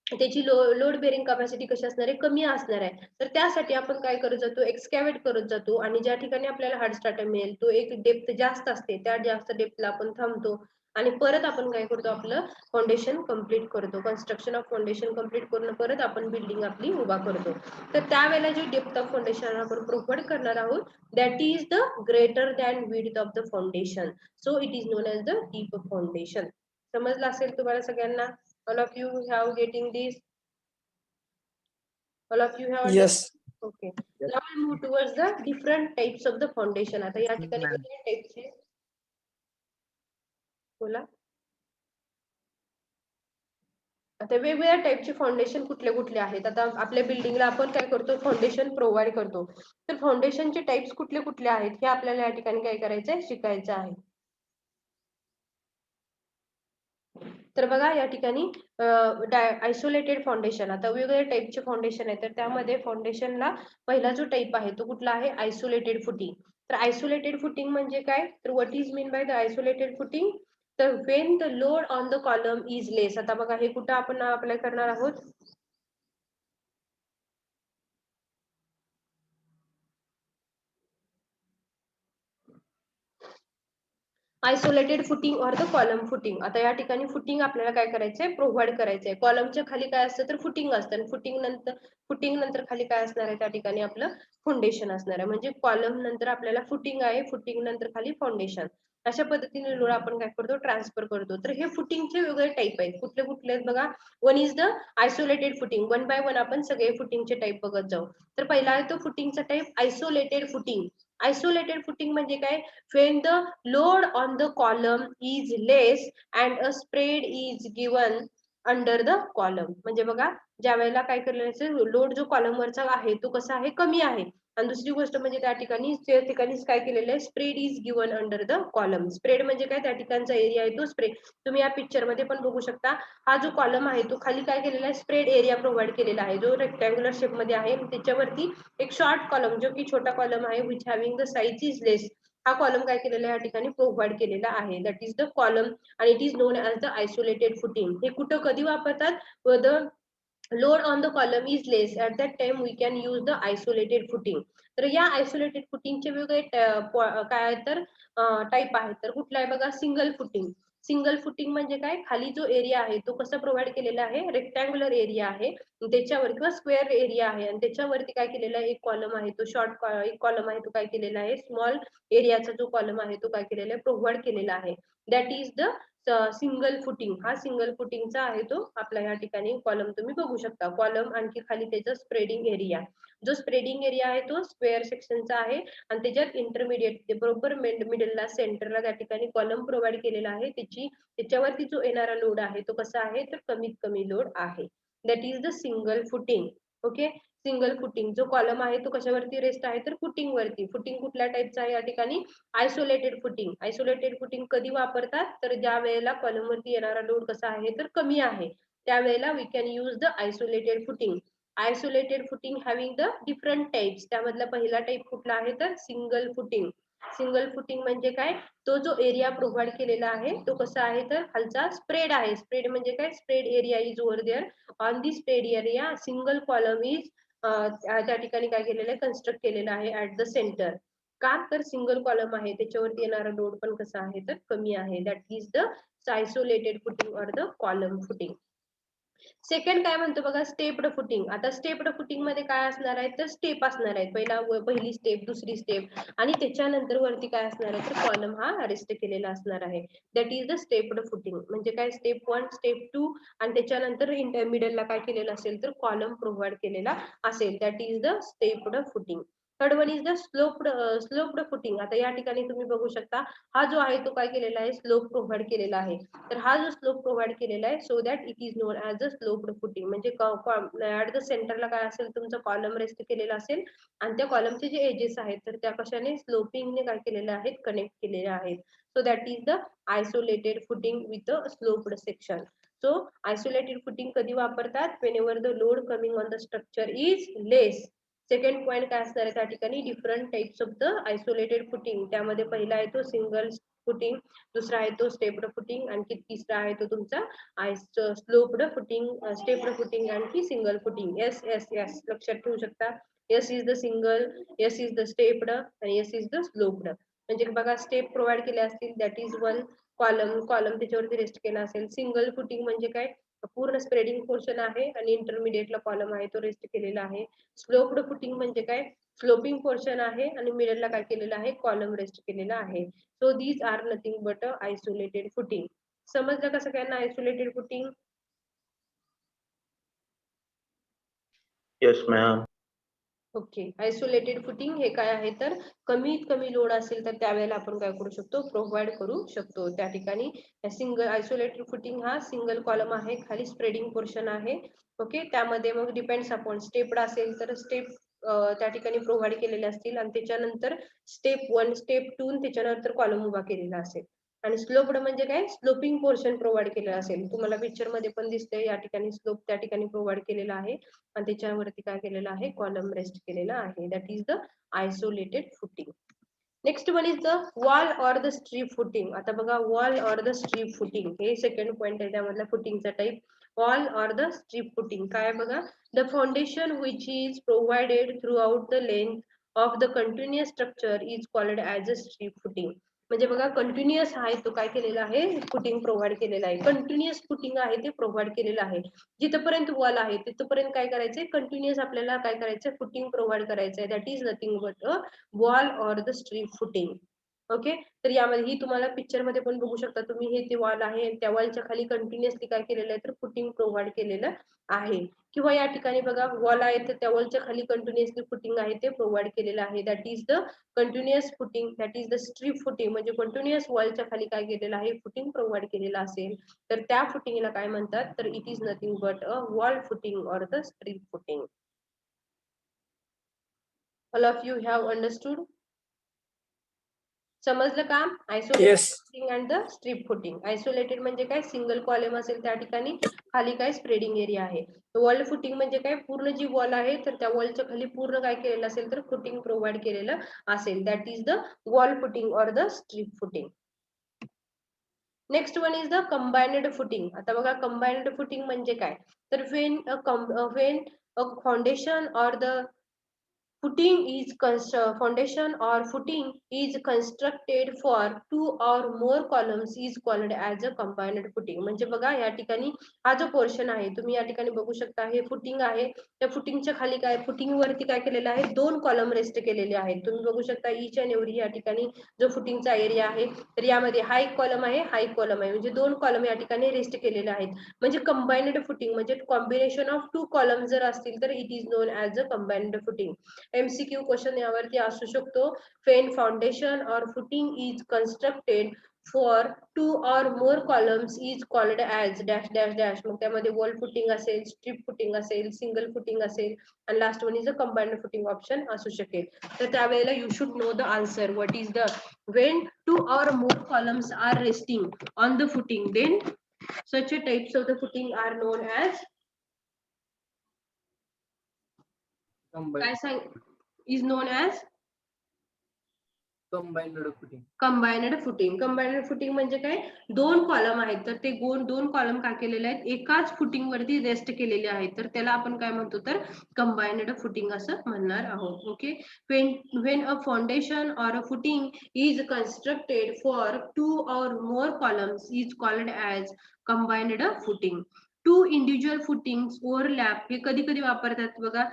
त्याची लोड बेरिंग कॅपॅसिटी कशी असणार आहे, कमी असणार आहे. तर त्यासाठी आपण काय करत जातो, एक्सकॅव्हेट करत जातो, आणि ज्या ठिकाणी आपल्याला हार्ड स्ट्राटा मिळेल तो एक डेप्थ जास्त असते, त्या जास्त डेप्थला आपण थांबतो आणि परत आपण काय करतो, आपलं फाउंडेशन कंप्लीट करतो. कन्स्ट्रक्शन ऑफ फाउंडेशन कंप्लीट करून परत आपण बिल्डिंग आपली उभा करतो. तर त्यावेळेला जे डेप्थ ऑफ फाउंडेशन आपण प्रोव्हाइड करणार आहोत, that is the greater than width of the foundation. So it is known as the deep foundation. समजलं असेल तुम्हाला सगळ्यांना? All of you have getting this? All of you have Yes. okay. Now we move towards the different types of the foundation. आता या ठिकाणी किती टाइप्सचे बोला. आता वेगवेगळ्या टाइपचे फाउंडेशन कुठले कुठले आहेत. आता आपल्या बिल्डिंगला आपण काय करतो, फाउंडेशन प्रोव्हाइड करतो. तर फाउंडेशनचे टाइप्स कुठले कुठले आहेत हे आपल्याला या ठिकाणी काय करायचंय, शिकायचं आहे. तर बघा या ठिकाणी आयसोलेटेड फाउंडेशन, आता वेगवेगळ्या टाइपचे फाउंडेशन आहे. तर त्यामध्ये फाउंडेशनला पहिला जो टाइप आहे तो कुठला आहे, आयसोलेटेड फुटिंग. तर आयसोलेटेड फुटिंग म्हणजे काय, तर what is mean by the isolated footing, तर when the load on the column is less. आता बघा हे कुठं आपण अप्लाय करणार आहोत, isolated footing or the column footing. आता या ठिकाणी फुटिंग आपल्याला काय करायचंय, प्रोव्हाइड करायचंय. कॉलमच्या खाली काय असतं, तर फुटिंग असतं, आणि फुटिंग नंतर खाली काय असणार आहे, त्या ठिकाणी आपलं फाउंडेशन असणार आहे. म्हणजे कॉलम नंतर आपल्याला फुटिंग आहे, फुटिंग नंतर खाली फाउंडेशन. अशा पद्धतीने लोड आपण काय करतो, ट्रान्सफर करतो. तर हे फुटिंगचे वेगळे टाइप आहेत. कुठले कुठले आहेत बघा. One is the isolated footing. One by one आपण सगळे फुटिंगचे टाइप बघत जाऊ. तर पहिला आहे तो फुटिंगचा type isolated footing. Isolated footing म्हणजे काय, when the load on the column is less and a spread is given under the column. म्हणजे बघा ज्या वेळेला काय केलेलं असेल, लोड जो कॉलम वरचा आहे तो कसा आहे, कमी आहे. आणि दुसरी गोष्ट म्हणजे त्या ठिकाणी काय केलेलं आहे, spread is given under the column. Spread म्हणजे काय, त्या ठिकाणचा एरिया आहे तो स्प्रेड. तुम्ही या पिक्चर मध्ये पण बघू शकता, हा जो कॉलम आहे तो खाली काय केलेला आहे, स्प्रेड एरिया प्रोव्हाइड केलेला आहे, जो रेक्टँग्युलर शेप मध्ये आहे. त्याच्यावरती एक शॉर्ट कॉलम, जो की छोटा कॉलम आहे, which having the size is less, हा कॉलम काय केलेला या ठिकाणी प्रोव्हाइड केलेला आहे. दॅट इज द कॉलम आणि it is known as the isolated footing. हे कुठं कधी वापरतात, the load on the column is less, at that time we can use the isolated footing. तर या आयसोलेटेड फुटिंगचे वेगळे काय आहेत तर टाईप आहेत. तर कुठला आहे बघा, सिंगल फुटिंग. सिंगल फुटिंग म्हणजे काय, खाली जो एरिया आहे तो कसा प्रोव्हाइड केलेला आहे, रेक्टँग्युलर एरिया आहे त्याच्यावर किंवा स्क्वेअर एरिया आहे आणि त्याच्यावरती काय केलेला आहे, एक कॉलम आहे तो शॉर्ट, एक कॉलम आहे तो काय केलेला आहे, स्मॉल एरियाचा जो कॉलम आहे तो काय केलेला आहे, प्रोव्हाइड केलेला आहे. That is the single footing. हा सिंगल फुटिंगचा आहे तो आपल्या या ठिकाणी कॉलम तुम्ही बघू शकता. कॉलम आणखी खाली त्याचा स्प्रेडिंग एरिया, जो स्प्रेडिंग एरिया आहे तो स्क्वेअर सेक्शनचा आहे आणि त्याच्यात इंटरमिडिएट बरोबर मिडलला सेंटरला त्या ठिकाणी कॉलम प्रोव्हाइड केलेला आहे. त्याच्यावरती जो येणारा लोड आहे तो कसा आहे तर कमीत कमी लोड आहे. That is the single footing. Okay, single footing. जो कॉलम आहे तो कशावरती रेस्ट आहे तर फुटिंग वरती. फुटिंग कुठल्या टाईपचं आहे या ठिकाणी, आयसोलेटेड फुटिंग. आयसोलेटेड फुटिंग कधी वापरतात तर ज्या वेळेला कॉलम वरती येणारा लोड कसा आहे तर कमी आहे, त्यावेळेला we can use the isolated footing. Isolated footing having the different types. त्यामधला पहिला टाइप कुठला आहे तर सिंगल फुटिंग. सिंगल फुटिंग म्हणजे काय, तो जो एरिया प्रोव्हाइड केलेला आहे तो कसा आहे तर खालचा स्प्रेड आहे. स्प्रेड म्हणजे काय, spread area is over there. On the spread area single column is त्या ठिकाणी काय केलेलं आहे, कन्स्ट्रक्ट केलेलं आहे ऍट द सेंटर. का तर सिंगल कॉलम आहे त्याच्यावरती येणारा लोड पण कसा आहे तर कमी आहे. That is the isolated footing or the column footing. Second काय म्हणतो बघा, स्टेप्ड फुटिंग. आता स्टेप्ड फुटिंग मध्ये काय असणार आहे तर स्टेप असणार आहेत. पहिली स्टेप, दुसरी स्टेप आणि त्याच्यानंतर वरती काय असणार आहे तर कॉलम हा रेस्ट केलेला असणार आहे. That is the stepped footing. म्हणजे काय, स्टेप 1, स्टेप 2 आणि त्याच्यानंतर इंटरमिडिएटला काय केलेलं असेल तर कॉलम प्रोव्हाइड केलेला असेल. That is the stepped footing. Third one is the sloped footing. आता या ठिकाणी तुम्ही बघू शकता हा जो आहे तो काय केलेला आहे, स्लोप प्रोव्हाइड केलेला आहे. तर हा जो स्लोप प्रोव्हाइड केलेला आहे so that it is known as a sloped footing. म्हणजे ऍट द सेंटरला काय असेल तुमचा कॉलम रेस्ट केलेला असेल आणि त्या कॉलमचे जे एजेस आहेत तर त्या कशाने स्लोपिंगने काय केलेले आहेत, कनेक्ट केलेले आहेत. So that is the isolated footing with a sloped section. So isolated footing कधी वापरतात, whenever the load coming on the structure is less. Second point काय असणार आहे त्या ठिकाणी, different types of the isolated footing. त्यामध्ये पहिला आहे तो सिंगल फुटिंग, दुसरा आहे तो स्टेप्ड फुटिंग, आणखी तिसरा आहे तो तुमचा स्लोप्ड फुटिंग, स्टेप्ड फुटिंग आणखी single footing. S S S लक्षात ठेवू शकता. S is the single, S is the stepped आणि एस इज द स्लोप्ड. म्हणजे बघा, स्टेप प्रोव्हाइड केले असतील दॅट इज वन कॉलम त्याच्यावरती रेस्ट केला असेल. सिंगल फुटिंग म्हणजे काय, पूर्ण स्प्रेडिंग पोर्शन आहे आणि इंटरमिडिएटला कॉलम आहे तो रेस्ट केलेला आहे. स्लोप्ड फुटिंग म्हणजे काय, स्लोपिंग पोर्शन आहे आणि मिडलला काय केलेला आहे, कॉलम रेस्ट केलेला आहे. So these are nothing but isolated footing. समजलं का सगळ्यांना isolated footing? Yes, ma'am. Okay, isolated footing हे काय आहे तर कमीत कमी लोड असेल तर त्यावेळेला आपण काय करू शकतो, प्रोव्हाइड करू शकतो. त्या ठिकाणी सिंगल आयसोलेटेड फुटिंग हा सिंगल कॉलम आहे, खाली स्प्रेडिंग पोर्शन आहे. ओके, त्यामध्ये मग डिपेंड्स अपॉन स्टेप्ड असेल तर स्टेप त्या ठिकाणी प्रोव्हाइड केलेले असतील आणि त्याच्यानंतर स्टेप 1, स्टेप 2 त्याच्यानंतर कॉलम उभा केलेला असेल. आणि स्लोप्ड म्हणजे काय, स्लोपिंग पोर्शन प्रोव्हाइड केलेला असेल. तुम्हाला पिक्चर मध्ये पण दिसतंय या ठिकाणी स्लोप त्या ठिकाणी प्रोव्हाइड केलेला आहे आणि त्याच्यावरती काय केलेलं आहे, कॉलम रेस्ट केलेला आहे. That is the isolated footing. Next one is the wall or the strip footing. आता बघा, wall or the strip footing हे सेकंड पॉइंट आहे त्यामधला फुटिंगचा type. Wall or the strip footing काय बघा, the foundation which is provided throughout the length of the continuous structure is called as a strip footing. म्हणजे बघा, continuous आहे तो काय केलेला आहे, फुटिंग प्रोव्हाइड केलेला आहे. कंटिन्युअस फुटिंग आहे ते प्रोव्हाइड केलेलं आहे. जिथपर्यंत वॉल आहे तिथपर्यंत काय करायचंय, कंटिन्युअस आपल्याला काय करायचंय, फुटिंग प्रोव्हाइड करायचंय. That is nothing but a wall or the strip footing. Okay, तर यामध्ये ही तुम्हाला पिक्चर मध्ये पण बघू शकता तुम्ही, हे ते वॉल आहे त्या वॉलच्या खाली कंटिन्युअसली काय केलेलं आहे तर फुटिंग प्रोव्हाइड केलेलं आहे. किंवा या ठिकाणी बघा, वॉल आहे तर त्या वॉलच्या खाली कंटिन्युअसली फुटिंग आहे ते प्रोव्हाइड केलेलं आहे. That is the continuous footing, that is the strip footing. म्हणजे कंटिन्युअस वॉलच्या खाली काय केलेलं आहे, फुटिंग प्रोव्हाइड केलेलं असेल तर त्या फुटिंगला काय म्हणतात तर it is nothing but a wall footing or the strip footing. All of you have understood? समजलं का? Isolated Yes. Footing and the strip footing. Isolated म्हणजे काय, सिंगल कॉलम असेल त्या ठिकाणी खाली काय स्प्रेडिंग एरिया आहे. वॉल फुटिंग म्हणजे काय, पूर्ण जी वॉल आहे तर त्या वॉलच्या खाली पूर्ण काय केलेलं असेल तर फुटिंग प्रोव्हाइड केलेलं असेल. That is the wall footing or the strip footing. Next one is the combined footing. आता बघा कंबाइन्ड फुटिंग म्हणजे काय, तर when a foundation or the foundation or footing is constructed for two or more columns is called as a combined footing. म्हणजे बघा या ठिकाणी हा जो पोर्शन आहे तुम्ही या ठिकाणी बघू शकता, हे फुटिंग आहे. त्या फुटिंगच्या खाली काय, फुटिंग वरती काय केलेलं आहे, दोन कॉलम रेस्ट केलेले आहेत. तुम्ही बघू शकता ईच अँड एव्हरी या ठिकाणी जो फुटिंगचा एरिया आहे, तर यामध्ये हा एक कॉलम आहे, हा एक कॉलम आहे, म्हणजे दोन कॉलम या ठिकाणी रेस्ट केलेले आहेत. म्हणजे कंबाइन्ड फुटिंग म्हणजे कॉम्बिनेशन ऑफ टू कॉलम जर असतील तर it is known as a combined footing. MCQ question यावरती असू शकतो. when foundation or footing is constructed for two or more columns is called as dash dash dash. मग त्यामध्ये wall footing असेल, strip footing असेल, single footing असेल, आणि last one is a combined footing option असू शकेल. तर त्यावेळेला you should know the answer. what is the when two or more columns are resting on the footing, then such a types of the footing are known as काय सांग is known as combined footing. Combined footing. Combined footing म्हणजे काय, दोन column आहेत तर ते दोन column काय केलेले आहेत, एकाच फुटिंग वरती रेस्ट केलेले आहेत, तर त्याला आपण काय म्हणतो, तर कंबाइन्ड फुटिंग असं म्हणणार आहोत. Okay. when a foundation or a footing is constructed for two or more columns is called as combined footing. Two individual footings overlap हे कधी कधी वापरतात बघा.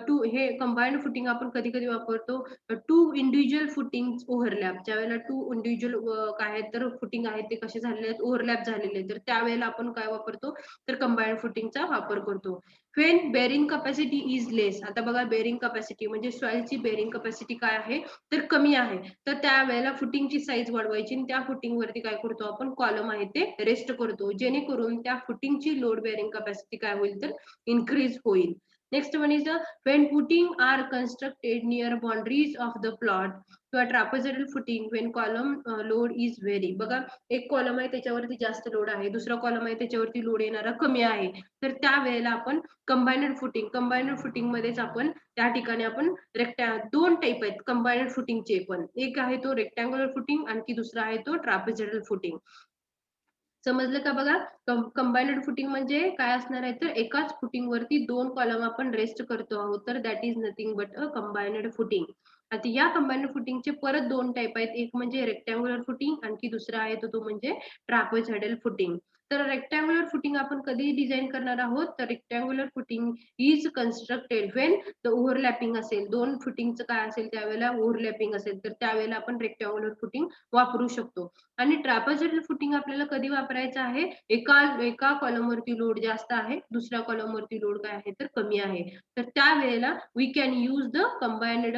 टू हे कंबाइन्ड फुटिंग आपण कधी कधी वापरतो टू इंडिव्हिज्युअल फुटिंग ओव्हरलॅप. ज्यावेळेला टू इंडिव्हिज्युअल काय आहेत तर फुटिंग आहेत ते कसे झालेले आहेत, ओव्हरलॅप झालेले आहेत, तर त्यावेळेला आपण काय वापरतो, तर कंबाइन्ड फुटिंगचा वापर करतो. when bearing capacity is less. आता बघा बेरिंग कॅपॅसिटी म्हणजे सॉइलची बेरिंग कॅपॅसिटी काय आहे, तर कमी आहे, तर त्यावेळेला फुटिंगची साईज वाढवायची आणि त्या फुटिंग वरती काय करतो आपण, कॉलम आहे ते रेस्ट करतो, जेणेकरून त्या फुटिंगची लोड बेरिंग कॅपॅसिटी काय होईल, तर इन्क्रीज होईल. Next one is the when footing are constructed near boundaries of the plot किंवा trapezoidal footing when column load is vary. बघा एक कॉलम आहे त्याच्यावरती जास्त लोड आहे, दुसरा कॉलम आहे त्याच्यावरती लोड येणारा कमी आहे, तर त्यावेळेला आपण कंबाइन्ड फुटिंग मध्येच आपण त्या ठिकाणी आपण दोन टाइप आहेत कंबाइन्ड फुटिंगचे पण, एक आहे तो रेक्टँग्युलर फुटिंग, आणखी दुसरा आहे तो ट्रापेझॉइडल फुटिंग. समजलं का बघा. कंबाइन्ड फुटिंग म्हणजे काय असणार आहे, तर एकाच फुटिंग वरती दोन कॉलम आपण रेस्ट करतो आहोत, तर that is nothing but a combined footing. आता या कंबाइन्ड फुटिंगचे परत दोन टाइप आहेत, एक म्हणजे रेक्टँग्युलर फुटिंग, आणखी दुसरा आहे तो म्हणजे ट्रापेझॉइडल फुटिंग. तर रेक्टँग्युलर फुटिंग आपण कधी डिझाइन करणार आहोत, तर rectangular footing is constructed when the overlapping असेल, दोन फुटिंगचं काय असेल त्यावेळेला ओव्हरलॅपिंग असेल, तर त्यावेळेला आपण रेक्टँग्युलर फुटिंग वापरू शकतो. आणि ट्रापेझॉइडल फुटिंग आपल्याला कधी वापरायचं आहे, एका कॉलम वरती लोड जास्त आहे, दुसऱ्या कॉलम वरती लोड काय आहे तर कमी आहे, तर त्यावेळेला we can use the combined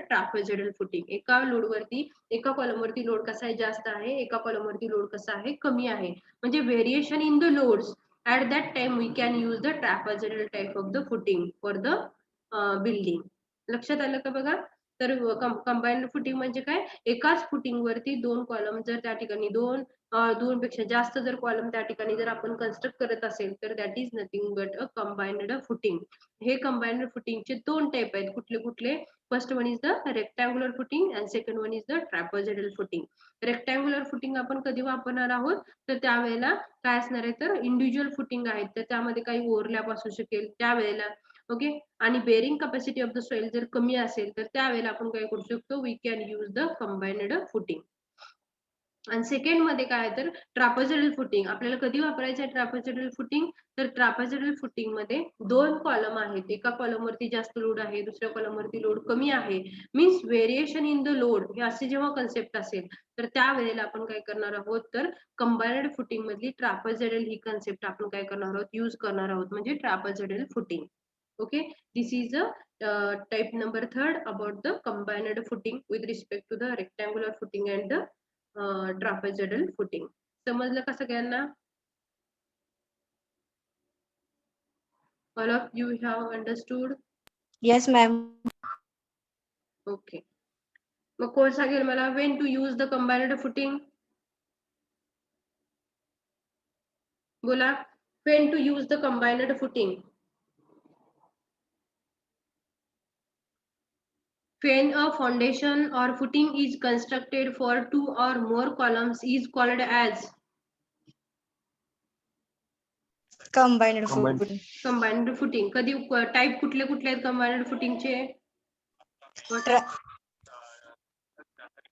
trapezoidal footing. एका लोड वरती एका कॉलम वरती लोड कसा आहे, जास्त आहे, एका कॉलम वरती लोड कसा आहे, कमी आहे, म्हणजे variation in the loads at that time we can use the trapezoidal type of the footing for the building. लक्षात आलं का बघा. तर कंबाइन्ड फुटिंग म्हणजे काय, एकाच फुटिंग वरती दोन कॉलम जर त्या ठिकाणी दोन पेक्षा जास्त जर कॉलम त्या ठिकाणी जर आपण कन्स्ट्रक्ट करत असेल, तर that is nothing but a combined footing. हे कंबाइन्ड फुटिंगचे दोन टाइप आहेत, कुठले कुठले, first one is the rectangular footing and second one is the trapezoidal footing. Rectangular footing आपण कधी वापरणार आहोत, तर त्यावेळेला काय असणार आहे, तर इंडिव्हिज्युअल फुटिंग आहेत, तर त्यामध्ये काही ओव्हरलॅप असू शकेल त्यावेळेला. ओके. आणि bearing capacity of the soil जर कमी असेल, तर त्यावेळेला आपण काय करू शकतो, we can use the combined footing. आणि सेकंड मध्ये काय तर ट्रापेझॉइडल फुटिंग. आपल्याला कधी वापरायचं आहे ट्रापेझॉइडल फुटिंग, तर ट्रापेझॉइडल फुटिंग मध्ये दोन कॉलम आहेत, एका कॉलम वरती जास्त लोड आहे, दुसऱ्या कॉलम वरती लोड कमी आहे, means variation in the load हे असे जेव्हा कन्सेप्ट असेल, तर त्यावेळेला आपण काय करणार आहोत, तर कंबाइन्ड फुटिंग मधली ट्रापेझॉइडल ही कन्सेप्ट आपण काय करणार आहोत, यूज करणार आहोत, म्हणजे trapezoidal footing. Okay, this is a type number 3 about the combined footing with respect to the rectangular footing and the trapezoidal footing. समजलं का सगळ्यांना? All of you have understood? Yes, ma'am. Okay. मग कोण सांगेल मला when to use the combined footing? बोला, when to use the combined footing? when a foundation or footing is constructed for 2 or more columns is called as Combined footing. combined footing. कधी type कुठले कुठले आहेत combined footing चे?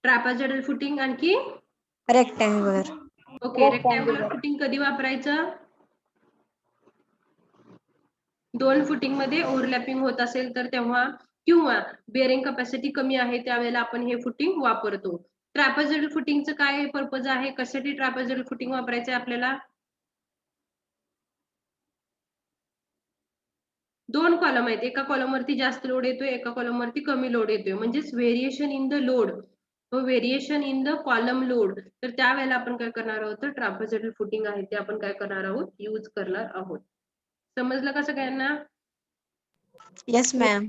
Trapezoidal footing आणखी Rectangular. Okay rectangular footing कधी वापरायचं? दोन footing मध्ये ओव्हरलॅपिंग होत असेल तर तेव्हा, किंवा बेअरिंग कॅपॅसिटी कमी आहे त्यावेळेला आपण हे फुटिंग वापरतो. ट्रॅपेझॉइडल फुटिंगचं काय पर्पज आहे? कशासाठी ट्रॅपेझॉइडल फुटिंग वापरायचं आहे आपल्याला? दोन कॉलम आहेत, एका कॉलम वरती जास्त लोड येतोय, एका कॉलम वरती कमी लोड येतोय, म्हणजेच variation in the load, variation in the column load. तर त्यावेळेला आपण काय करणार आहोत? तर ट्रॅपेझॉइडल फुटिंग आहे ते आपण काय करणार आहोत? यूज करणार आहोत. समजलं का सगळ्यांना? Yes, ma'am.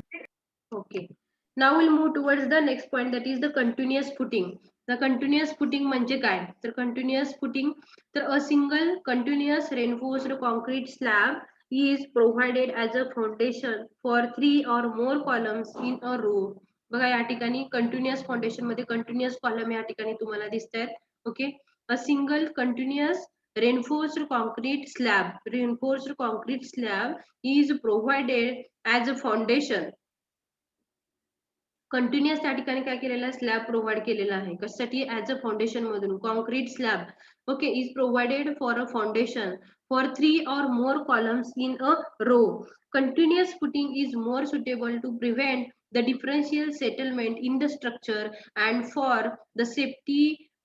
Okay. Now we'll move towards the next point, that is the continuous footing. The continuous footing म्हणजे काय? तर continuous footing, तर a single continuous reinforced concrete slab is provided as a foundation for 3 or more columns in a row. बघा या ठिकाणी continuous foundation मध्ये continuous column या ठिकाणी तुम्हाला दिसत आहेत. Okay, a single continuous reinforced concrete slab is provided as a foundation. Continuous त्या ठिकाणी काय केलेला आहे? स्लॅब प्रोव्हाइड केलेला आहे. कशासाठी? ऍज अ फाउंडेशन मधून concrete slab. Okay, is provided for a foundation for 3 or more columns in a row. Continuous footing is more suitable to prevent the differential settlement in the structure and for the safety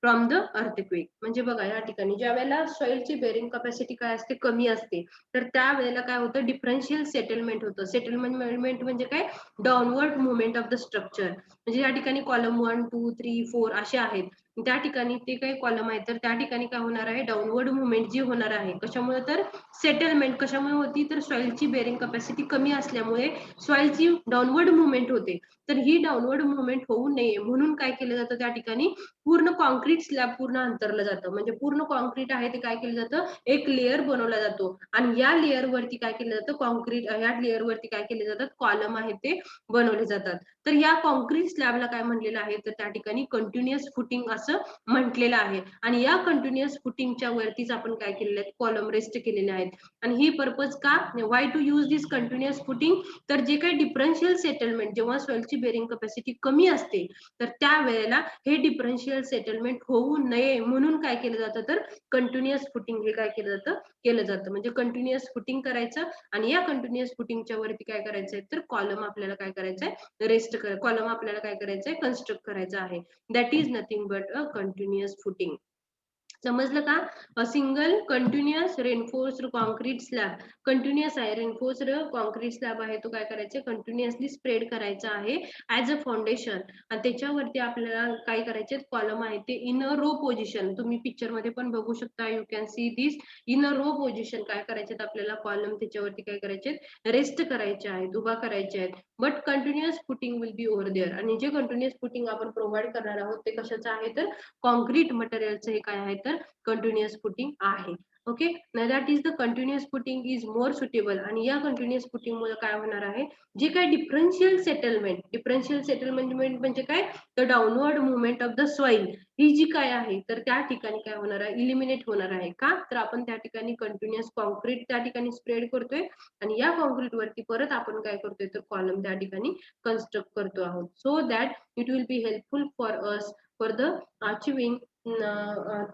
from the earthquake. म्हणजे बघा या ठिकाणी ज्या वेळेला सॉइलची bearing capacity काय असते? कमी असते, तर त्या वेळेला काय होतं? डिफरन्शियल सेटलमेंट होतं. सेटलमेंट म्हणजे काय? Downward movement of the structure. म्हणजे या ठिकाणी कॉलम 1 2 3 4 असे आहेत, त्या ठिकाणी ते काही कॉलम आहेत, तर त्या ठिकाणी काय होणार आहे? डाऊनवर्ड मुवमेंट जी होणार आहे. कशामुळे? तर सेटलमेंट कशामुळे होती? तर सॉइलची बेअरिंग कॅपॅसिटी कमी असल्यामुळे सॉइलची डाऊनवर्ड मुवमेंट होते. तर ही डाऊनवर्ड मुवमेंट होऊ नये म्हणून काय केलं जातं? त्या ठिकाणी पूर्ण कॉन्क्रीट स्लॅब पूर्ण अंतरलं जातं. म्हणजे पूर्ण कॉन्क्रीट आहे ते काय केलं जातं? एक लेअर बनवला जातो आणि या लेअर वरती काय केलं जातं? कॉन्क्रीट या लेअर वरती काय केले जातात? कॉलम आहेत ते बनवले जातात. तर या कॉन्क्रीट स्लॅबला काय म्हटलेलं आहे? तर त्या ठिकाणी कंटिन्युअस फुटिंग असं म्हटलेलं आहे. आणि या कंटिन्युअस फुटिंगच्या वरतीच आपण काय केलेलं आहे? कॉलम रेस्ट केलेले आहेत. आणि ही पर्पज का? Why to use this continuous footing? तर जे काही डिफरन्शियल सेटलमेंट, जेव्हा सॉइलची बेअरिंग कॅपॅसिटी कमी असते तर त्या वेळेला हे डिफरन्शियल सेटलमेंट होऊ नये म्हणून काय केलं जातं? तर कंटिन्युअस फुटिंग हे काय केलं जातं. म्हणजे कंटिन्युअस फुटिंग करायचं आणि या कंटिन्युअस फुटिंगच्या वरती काय करायचंय? तर कॉलम आपल्याला काय करायचंय? कॉलम आपल्याला काय करायचंय? कन्स्ट्रक्ट करायचं आहे. That is nothing but a continuous footing. समजलं का? A single continuous reinforced concrete slab, continuous आहे, रेनफोर्स्ड कॉन्क्रीट स्लॅब आहे तो काय करायचा? कंटिन्युअसली स्प्रेड करायचा आहे ऍज अ फाउंडेशन. आणि त्याच्यावरती आपल्याला काय करायचे? कॉलम आहे ते इन अ रो पोझिशन. तुम्ही पिक्चर मध्ये पण बघू शकता, you can see this in a row position. काय करायचे? आपल्याला कॉलम त्याच्यावरती काय करायचे? रेस्ट करायचे आहेत, उभा करायचे आहेत. But continuous footing will be over there. आणि जे कंटिन्युअस फुटिंग आपण प्रोव्हाइड करणार आहोत ते कशाचं आहे? तर कॉन्क्रीट मटेरियलचं हे काय आहे? तर कंटिन्युअस फुटिंग आहे. Okay, that is the continuous footing is more suitable. आणि या कंटिन्युअस फुटिंग मुळे काय होणार आहे? जे काय डिफरन्शियल सेटलमेंट म्हणजे काय? तर downward movement of the soil ही जी काय आहे तर त्या ठिकाणी काय होणार आहे? इलिमिनेट होणार आहे. का? तर आपण त्या ठिकाणी कंटिन्युअस कॉन्क्रीट त्या ठिकाणी स्प्रेड करतोय आणि या कॉन्क्रीट वरती परत आपण काय करतोय? तर कॉलम त्या ठिकाणी कन्स्ट्रक्ट करतो आहोत. So that it will be helpful for us for the achieving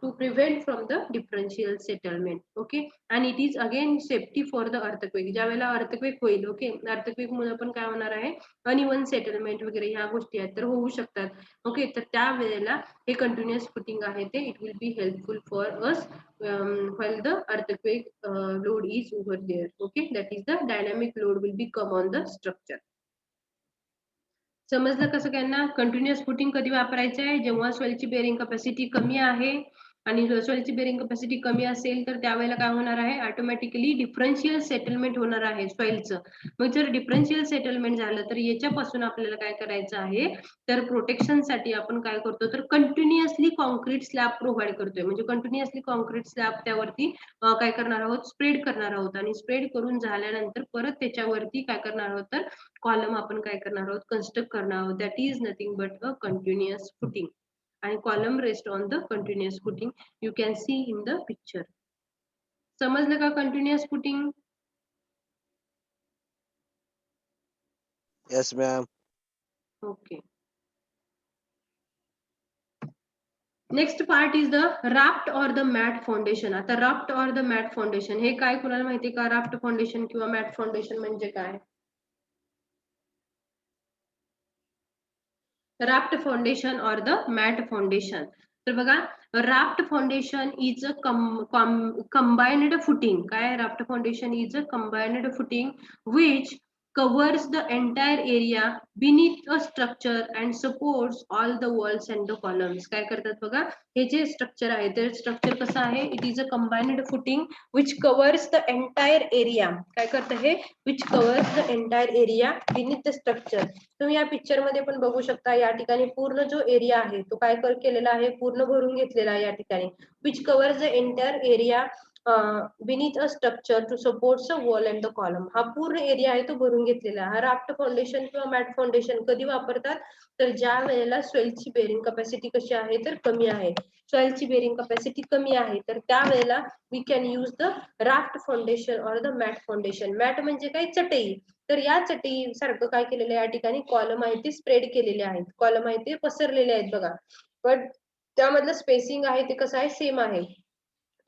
to prevent from the differential settlement. Okay, and it is again safety for the earthquake. ज्या वेळेला अर्थक्वेक होईल, ओके, अर्थक्वेक मुळे पण काय होणार आहे? अनइवन सेटलमेंट वगैरे ह्या गोष्टी आहेत तर होऊ शकतात. ओके, तर त्या वेळेला हे कंटिन्युअस फुटिंग आहे ते it will be helpful for us while the earthquake load is over there. Okay, that is the dynamic load will be come on the structure. समजलं कसं? त्यांना कंटिन्युअस फुटिंग कधी वापरायचं आहे? जेव्हा सॉइलची बेअरिंग कॅपॅसिटी कमी आहे आणि सॉइलची बेरिंग कॅपॅसिटी कमी असेल तर त्यावेळेला काय होणार आहे, ऑटोमॅटिकली डिफरन्शियल सेटलमेंट होणार आहे सॉइलचं. मग जर डिफरन्शियल सेटलमेंट झालं तर याच्यापासून आपल्याला काय करायचं आहे, तर प्रोटेक्शनसाठी आपण काय करतो, तर कंटिन्युअसली कॉन्क्रीट स्लॅब प्रोव्हाइड करतोय. म्हणजे कंटिन्युअसली कॉन्क्रीट स्लॅब त्यावरती काय करणार आहोत, स्प्रेड करणार आहोत. आणि स्प्रेड करून झाल्यानंतर परत त्याच्यावरती काय करणार आहोत, तर कॉलम आपण काय करणार आहोत, कन्स्ट्रक्ट करणार आहोत. That is nothing but a continuous footing. आणि column rest on the continuous footing. You can see in the picture. समजलं का continuous footing? Yes, ma'am. Okay. Next part is the raft or the mat foundation. आता raft or the mat foundation हे काय, कुणाला माहिती का? Raft foundation किंवा mat foundation म्हणजे काय? Raft foundation or the mat foundation. तर बघा, raft foundation is a combined footing. काय? Raft foundation is a combined footing which covers the entire area beneath a structure and supports all the walls and the columns. काय करतात बघा, हे जे structure आहे ते स्ट्रक्चर कसं आहे, it is a combined footing which covers the entire area. काय करतं हे, which covers the entire area beneath the structure. तुम्ही या पिक्चर मध्ये पण बघू शकता, या ठिकाणी पूर्ण जो एरिया आहे तो काय केलेला आहे, पूर्ण भरून घेतलेला आहे या ठिकाणी. which covers the entire area beneath a structure to support the wall and the column. हा पूर्ण एरिया आहे तो भरून घेतलेला आहे. हा राफ्ट फाउंडेशन किंवा मॅट फाउंडेशन कधी वापरतात, तर ज्या वेळेला सॉइलची बेरिंग कॅपॅसिटी कशी आहे, तर कमी आहे. सॉइलची बेरिंग कॅपॅसिटी कमी आहे तर त्यावेळेला we can use the raft foundation or the mat foundation. Mat म्हणजे काय, चटई. तर या चटई सारखं काय केलेलं आहे, या ठिकाणी कॉलम आहे ते स्प्रेड केलेले आहेत, कॉलम आहे ते पसरलेले आहेत बघा. पण त्यामधलं स्पेसिंग आहे ते कसं आहे, सेम आहे.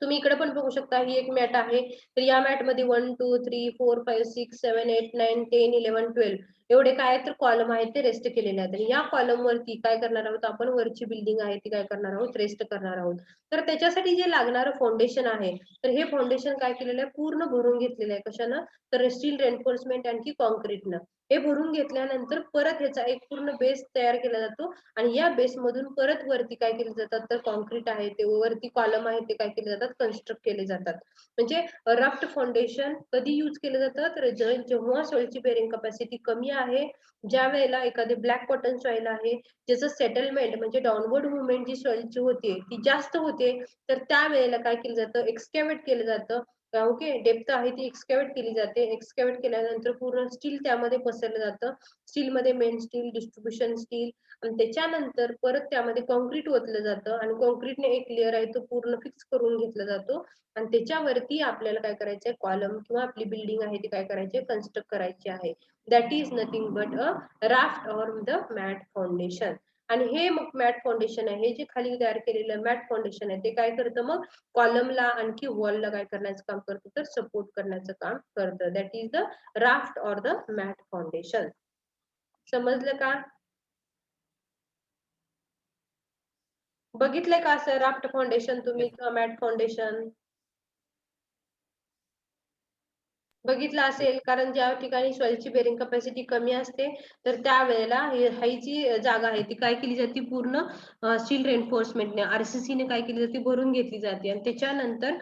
तुम्ही इकडे पण बघू शकता, ही एक मॅट आहे. तर या मॅट मध्ये 1 2 3 4 5 6 7 8 9 10 11 12 एवढे काय, तर कॉलम आहेत ते रेस्ट केलेले आहेत. आणि या कॉलम वरती काय करणार आहोत आपण, वरची बिल्डिंग आहे ती काय करणार आहोत, रेस्ट करणार आहोत. तर त्याच्यासाठी जे लागणारं फाउंडेशन आहे, तर हे फाउंडेशन काय केलेलं आहे, पूर्ण भरून घेतलेलं आहे. कशानं, तर स्टील रेन्फोर्समेंट आणखी कॉन्क्रीटनं. हे भरून घेतल्यानंतर परत ह्याचा एक पूर्ण बेस तयार केला जातो. आणि या बेस मधून परत वरती काय केले जातात, तर कॉन्क्रीट आहे ते, वरती कॉलम आहे ते काय केले जातात, कन्स्ट्रक्ट केले जातात. म्हणजे राफ्ट फाउंडेशन कधी यूज केलं जातं, तर जेव्हा सॉइलची बेरिंग कॅपॅसिटी कमी आहे, ज्या वेळेला एखादे ब्लॅक कॉटन सॉइल आहे, ज्याचं सेटलमेंट म्हणजे डाऊनवर्ड मुवमेंट जी सॉइलची होते ती जास्त होते, तर त्या वेळेला काय केलं जातं, एक्सकॅव्हेट केलं जातं. ओके, डेप्थ आहे ती एक्सकॅव्हेट केली जाते. एक्सकॅव्हेट केल्यानंतर पूर्ण स्टील त्यामध्ये पसरलं जातं. स्टील मध्ये मेन स्टील, डिस्ट्रीब्युशन स्टील, आणि त्याच्यानंतर परत त्यामध्ये कॉन्क्रीट ओतलं जातं. आणि कॉन्क्रीटने एक लेअर आहे तो पूर्ण फिक्स करून घेतला जातो. आणि त्याच्यावरती आपल्याला काय करायचंय, कॉलम किंवा आपली बिल्डिंग आहे ती काय करायची, कन्स्ट्रक्ट करायची आहे. That is nothing but a raft or the mat foundation. आणि हे मग मॅट फाउंडेशन आहे, हे जे खाली तयार केलेलं मॅट फाउंडेशन आहे ते काय करतं, मग कॉलमला आणखी वॉलला काय करण्याचं काम करतं, तर सपोर्ट करण्याचं काम करतं. That is the raft or the mat foundation. समजलं का? बघितलंय का असं राफ्ट फाउंडेशन तुम्ही किंवा मॅट फाउंडेशन बघितलं असेल? कारण ज्या ठिकाणी सॉइलची बेरिंग कॅपॅसिटी कमी असते, तर त्यावेळेला ही जी जागा आहे ती काय केली जाते, पूर्ण स्टील रेन्फोर्समेंटने, आरसीसीने काय केली जाते, भरून घेतली जाते. आणि त्याच्यानंतर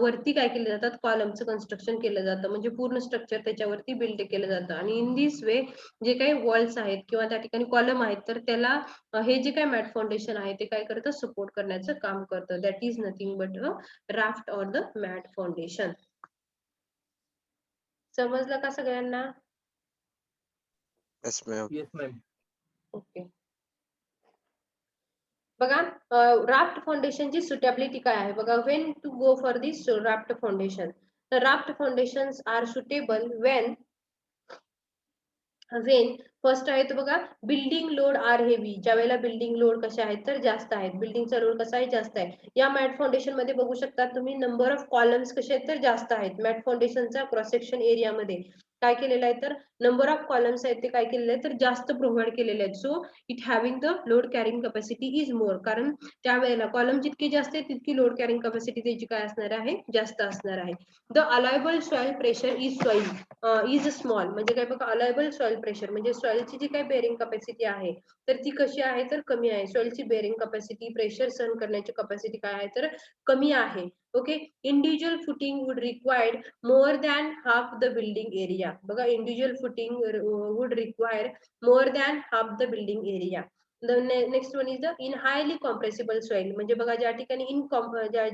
वरती काय केलं जातात, कॉलमचं कन्स्ट्रक्शन केलं जातं. म्हणजे पूर्ण स्ट्रक्चर त्याच्यावरती बिल्ड केलं जातं. आणि इन दिस वे जे काही वॉल्स आहेत किंवा त्या ठिकाणी कॉलम आहेत, तर त्याला हे जे काही मॅट फाउंडेशन आहे ते काय करतं, सपोर्ट करण्याचं काम करतं. That is nothing but a raft or the mat foundation. समजलं का सगळ्यांना? Yes, ma'am. Yes, ma'am. Okay. बघा, राफ्ट फाउंडेशनची सुटेबिलिटी काय आहे बघा. When to go for this raft foundation, तर raft foundations are suitable when first आहे तो बघा, बिल्डिंग लोड आर हेवी. ज्या वेळेला बिल्डिंग लोड कसे आहेत, तर जास्त आहेत, बिल्डिंगचा लोड कसा आहे, जास्त आहे. या मॅट फाउंडेशन मध्ये बघू शकता तुम्ही, नंबर ऑफ कॉलम्स कसे आहेत, तर जास्त आहेत. मॅट फाउंडेशनचा क्रॉस सेक्शन एरिया मध्ये काय केलेलं आहे तर नंबर ऑफ कॉलम्स आहेत ते काय केलेले आहेत तर जास्त प्रोव्हाइड केलेले आहेत. So it having the load carrying capacity is more, कारण त्यावेळेला कॉलम जितके जास्त आहेत तितकी लोड कॅरिंग कॅपॅसिटी त्याची काय असणार आहे जास्त असणार आहे. The allowable soil pressure is small, म्हणजे काय बघा अलायबल सॉइल प्रेशर म्हणजे सॉइलची जी काय बेरिंग कॅपॅसिटी आहे तर ती कशी आहे तर कमी आहे. सॉइलची बेरिंग कॅपॅसिटी प्रेशर सहन करण्याची कॅपॅसिटी काय आहे तर कमी आहे. Okay, individual footing would required more than half the building area. बघा individual footing would require more than half the building area. The next one is the in highly compressible soil, म्हणजे बघा ज्या ठिकाणी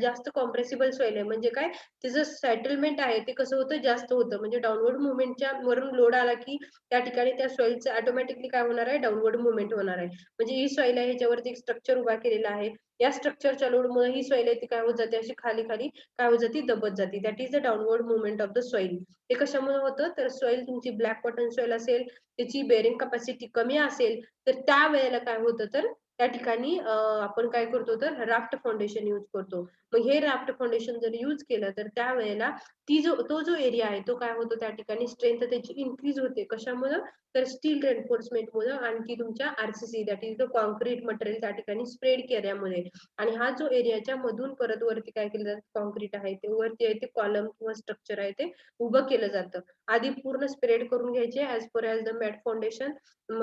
जास्त कॉम्प्रेसिबल सॉइल आहे म्हणजे काय त्याचं सेटलमेंट आहे ते कसं होतं जास्त होतं, म्हणजे डाऊनवर्ड मुवमेंटच्या वरून लोड आला की त्या ठिकाणी त्या सॉइलचं ऑटोमॅटिकली काय होणार आहे डाऊनवर्ड मुवमेंट होणार आहे. म्हणजे ही सॉइल आहे ह्याच्यावरती एक स्ट्रक्चर उभा केलेला आहे, या स्ट्रक्चरच्या लोडमुळे ही सॉइल आहे ती काय होत जाते अशी खाली खाली काय होत जाते दबत जाते. That is the downward movement of the soil. हे कशामुळे होतं तर सॉइल तुमची ब्लॅक कॉटन सॉइल असेल त्याची बेरिंग कॅपॅसिटी कमी असेल तर त्या वेळेला काय होतं तर त्या ठिकाणी आपण काय करतो तर राफ्ट फाउंडेशन यूज करतो. मग हे राफ्ट फाउंडेशन जर यूज केलं तर त्या वेळेला तो जो एरिया आहे तो काय होतो त्या ठिकाणी स्ट्रेंथ त्याची इन्क्रीज होते. कशामुळे तर स्टील रेनफोर्समेंट मुळे आणखी तुमच्या RCC that is the concrete material त्या ठिकाणी स्प्रेड केल्यामुळे. आणि हा जो एरियाच्या मधून परत वरती काय केलं जातं कॉन्क्रीट आहे ते वरती आहे ते कॉलम किंवा स्ट्रक्चर आहे ते उभं केलं जातं. आधी पूर्ण स्प्रेड करून घ्यायचे as per as the mat foundation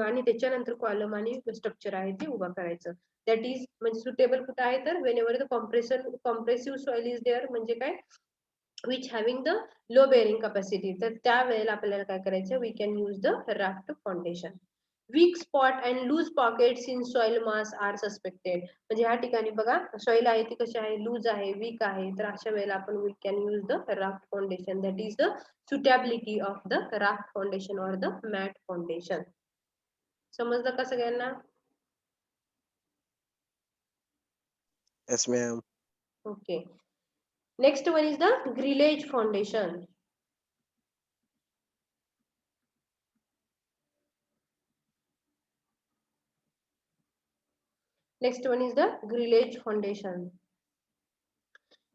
आणि त्याच्यानंतर कॉलम आणि स्ट्रक्चर आहे ते उभं करायचं. दॅट इज म्हणजे सुटेबल कुठं आहे तर when the compressive soil is there म्हणजे काय which having the low bearing capacity, तर त्या वेळेला आपल्याला काय करायचं we can use the raft foundation. Weak spot and loose pockets in soil mass are suspected, म्हणजे ह्या ठिकाणी बघा सॉइल आहे ती कशी आहे लूज आहे वीक आहे तर अशा वेळेला आपण we can use the raft foundation. That is the suitability of the raft foundation or the mat foundation. समजलं का सगळ्यांना? Yes, ma'am. Okay, next one is the grillage foundation. Next one is the grillage foundation.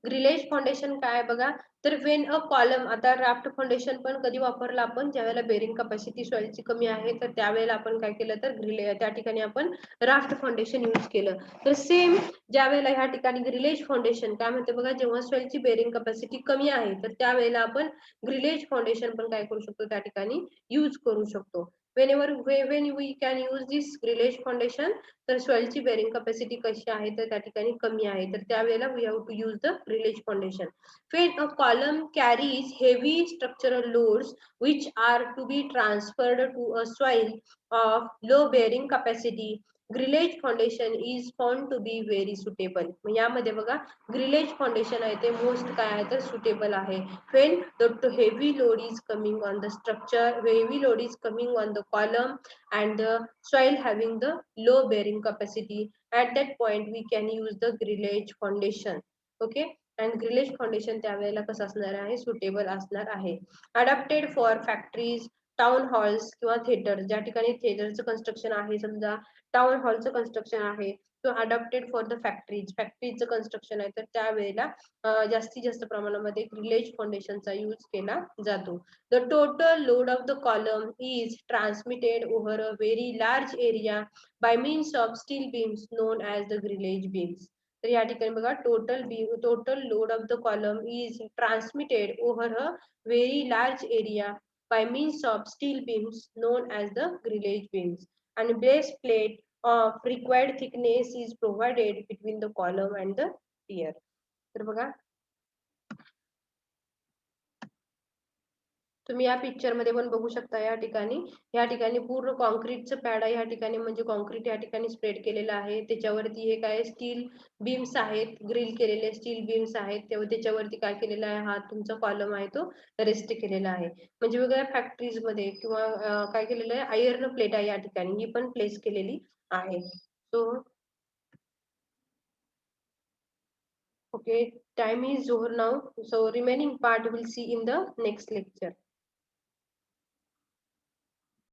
Grillage foundation काय बघा तर when a column, आता raft foundation पण कधी वापरलं आपण ज्यावेळेला बेरिंग कॅपॅसिटी सॉइलची कमी आहे तर त्यावेळेला आपण काय केलं तर त्या ठिकाणी आपण राफ्ट फाउंडेशन यूज केलं. तर सेम ज्या वेळेला ह्या ठिकाणी ग्रिलेज फाउंडेशन काय म्हणते बघा जेव्हा सॉइलची बेरिंग कॅपॅसिटी कमी आहे तर त्यावेळेला आपण ग्रिलेज फाउंडेशन पण काय करू शकतो त्या ठिकाणी यूज करू शकतो. when we can use this grillage foundation, तर सॉइलची बेरिंग कॅपॅसिटी कशी आहे तर त्या ठिकाणी कमी आहे तर त्यावेळेला we have to use the grillage foundation. When a column carries heavy structural loads which are to be transferred to a soil of low bearing capacity, grillage foundation is found to be very suitable. यामध्ये बघा grillage foundation आहे ते most काय आहे तर suitable आहे. when the heavy load is coming on the structure, heavy load is coming on the column and the soil having the low bearing capacity, at that point we can use the grillage foundation. okay, and grillage foundation त्यावेळेला कसं असणार आहे suitable असणार आहे. Adapted for factories, town halls किंवा theatre, ज्या ठिकाणी थिएटरचं construction आहे समजा टाउन हॉलचं कन्स्ट्रक्शन आहे किंवा अडॅप्टेड फॉर द फॅक्टरीजचं कन्स्ट्रक्शन आहे तर त्यावेळेला जास्तीत जास्त प्रमाणामध्ये ग्रिलेज फाउंडेशनचा यूज केला जातो. The total load of the column is transmitted over a very large area by means of steel beams known as the grillage beams. तर या ठिकाणी बघा total load of the column is transmitted over a very large area by means of steel beams known as the grillage beams, and base plate of required thickness is provided between the column and the pier. तर बघा तुम्ही या picture मध्ये पण बघू शकता या ठिकाणी पूर्ण कॉन्क्रीटचं पॅड आहे. या ठिकाणी म्हणजे कॉन्क्रीट या ठिकाणी स्प्रेड केलेलं आहे. त्याच्यावरती हे काय स्टील बीम्स आहेत, ग्रिल केलेले स्टील बीम्स आहेत. तेव्हा त्याच्यावरती काय केलेलं आहे हा तुमचा कॉलम आहे तो रेस्ट केलेला आहे. म्हणजे वेगवेगळ्या फॅक्टरीज मध्ये किंवा काय केलेलं आहे आयर्न प्लेट आहे या ठिकाणी ही पण प्लेस केलेली आहे. So okay, time is over now, so remaining part we'll see in the next lecture.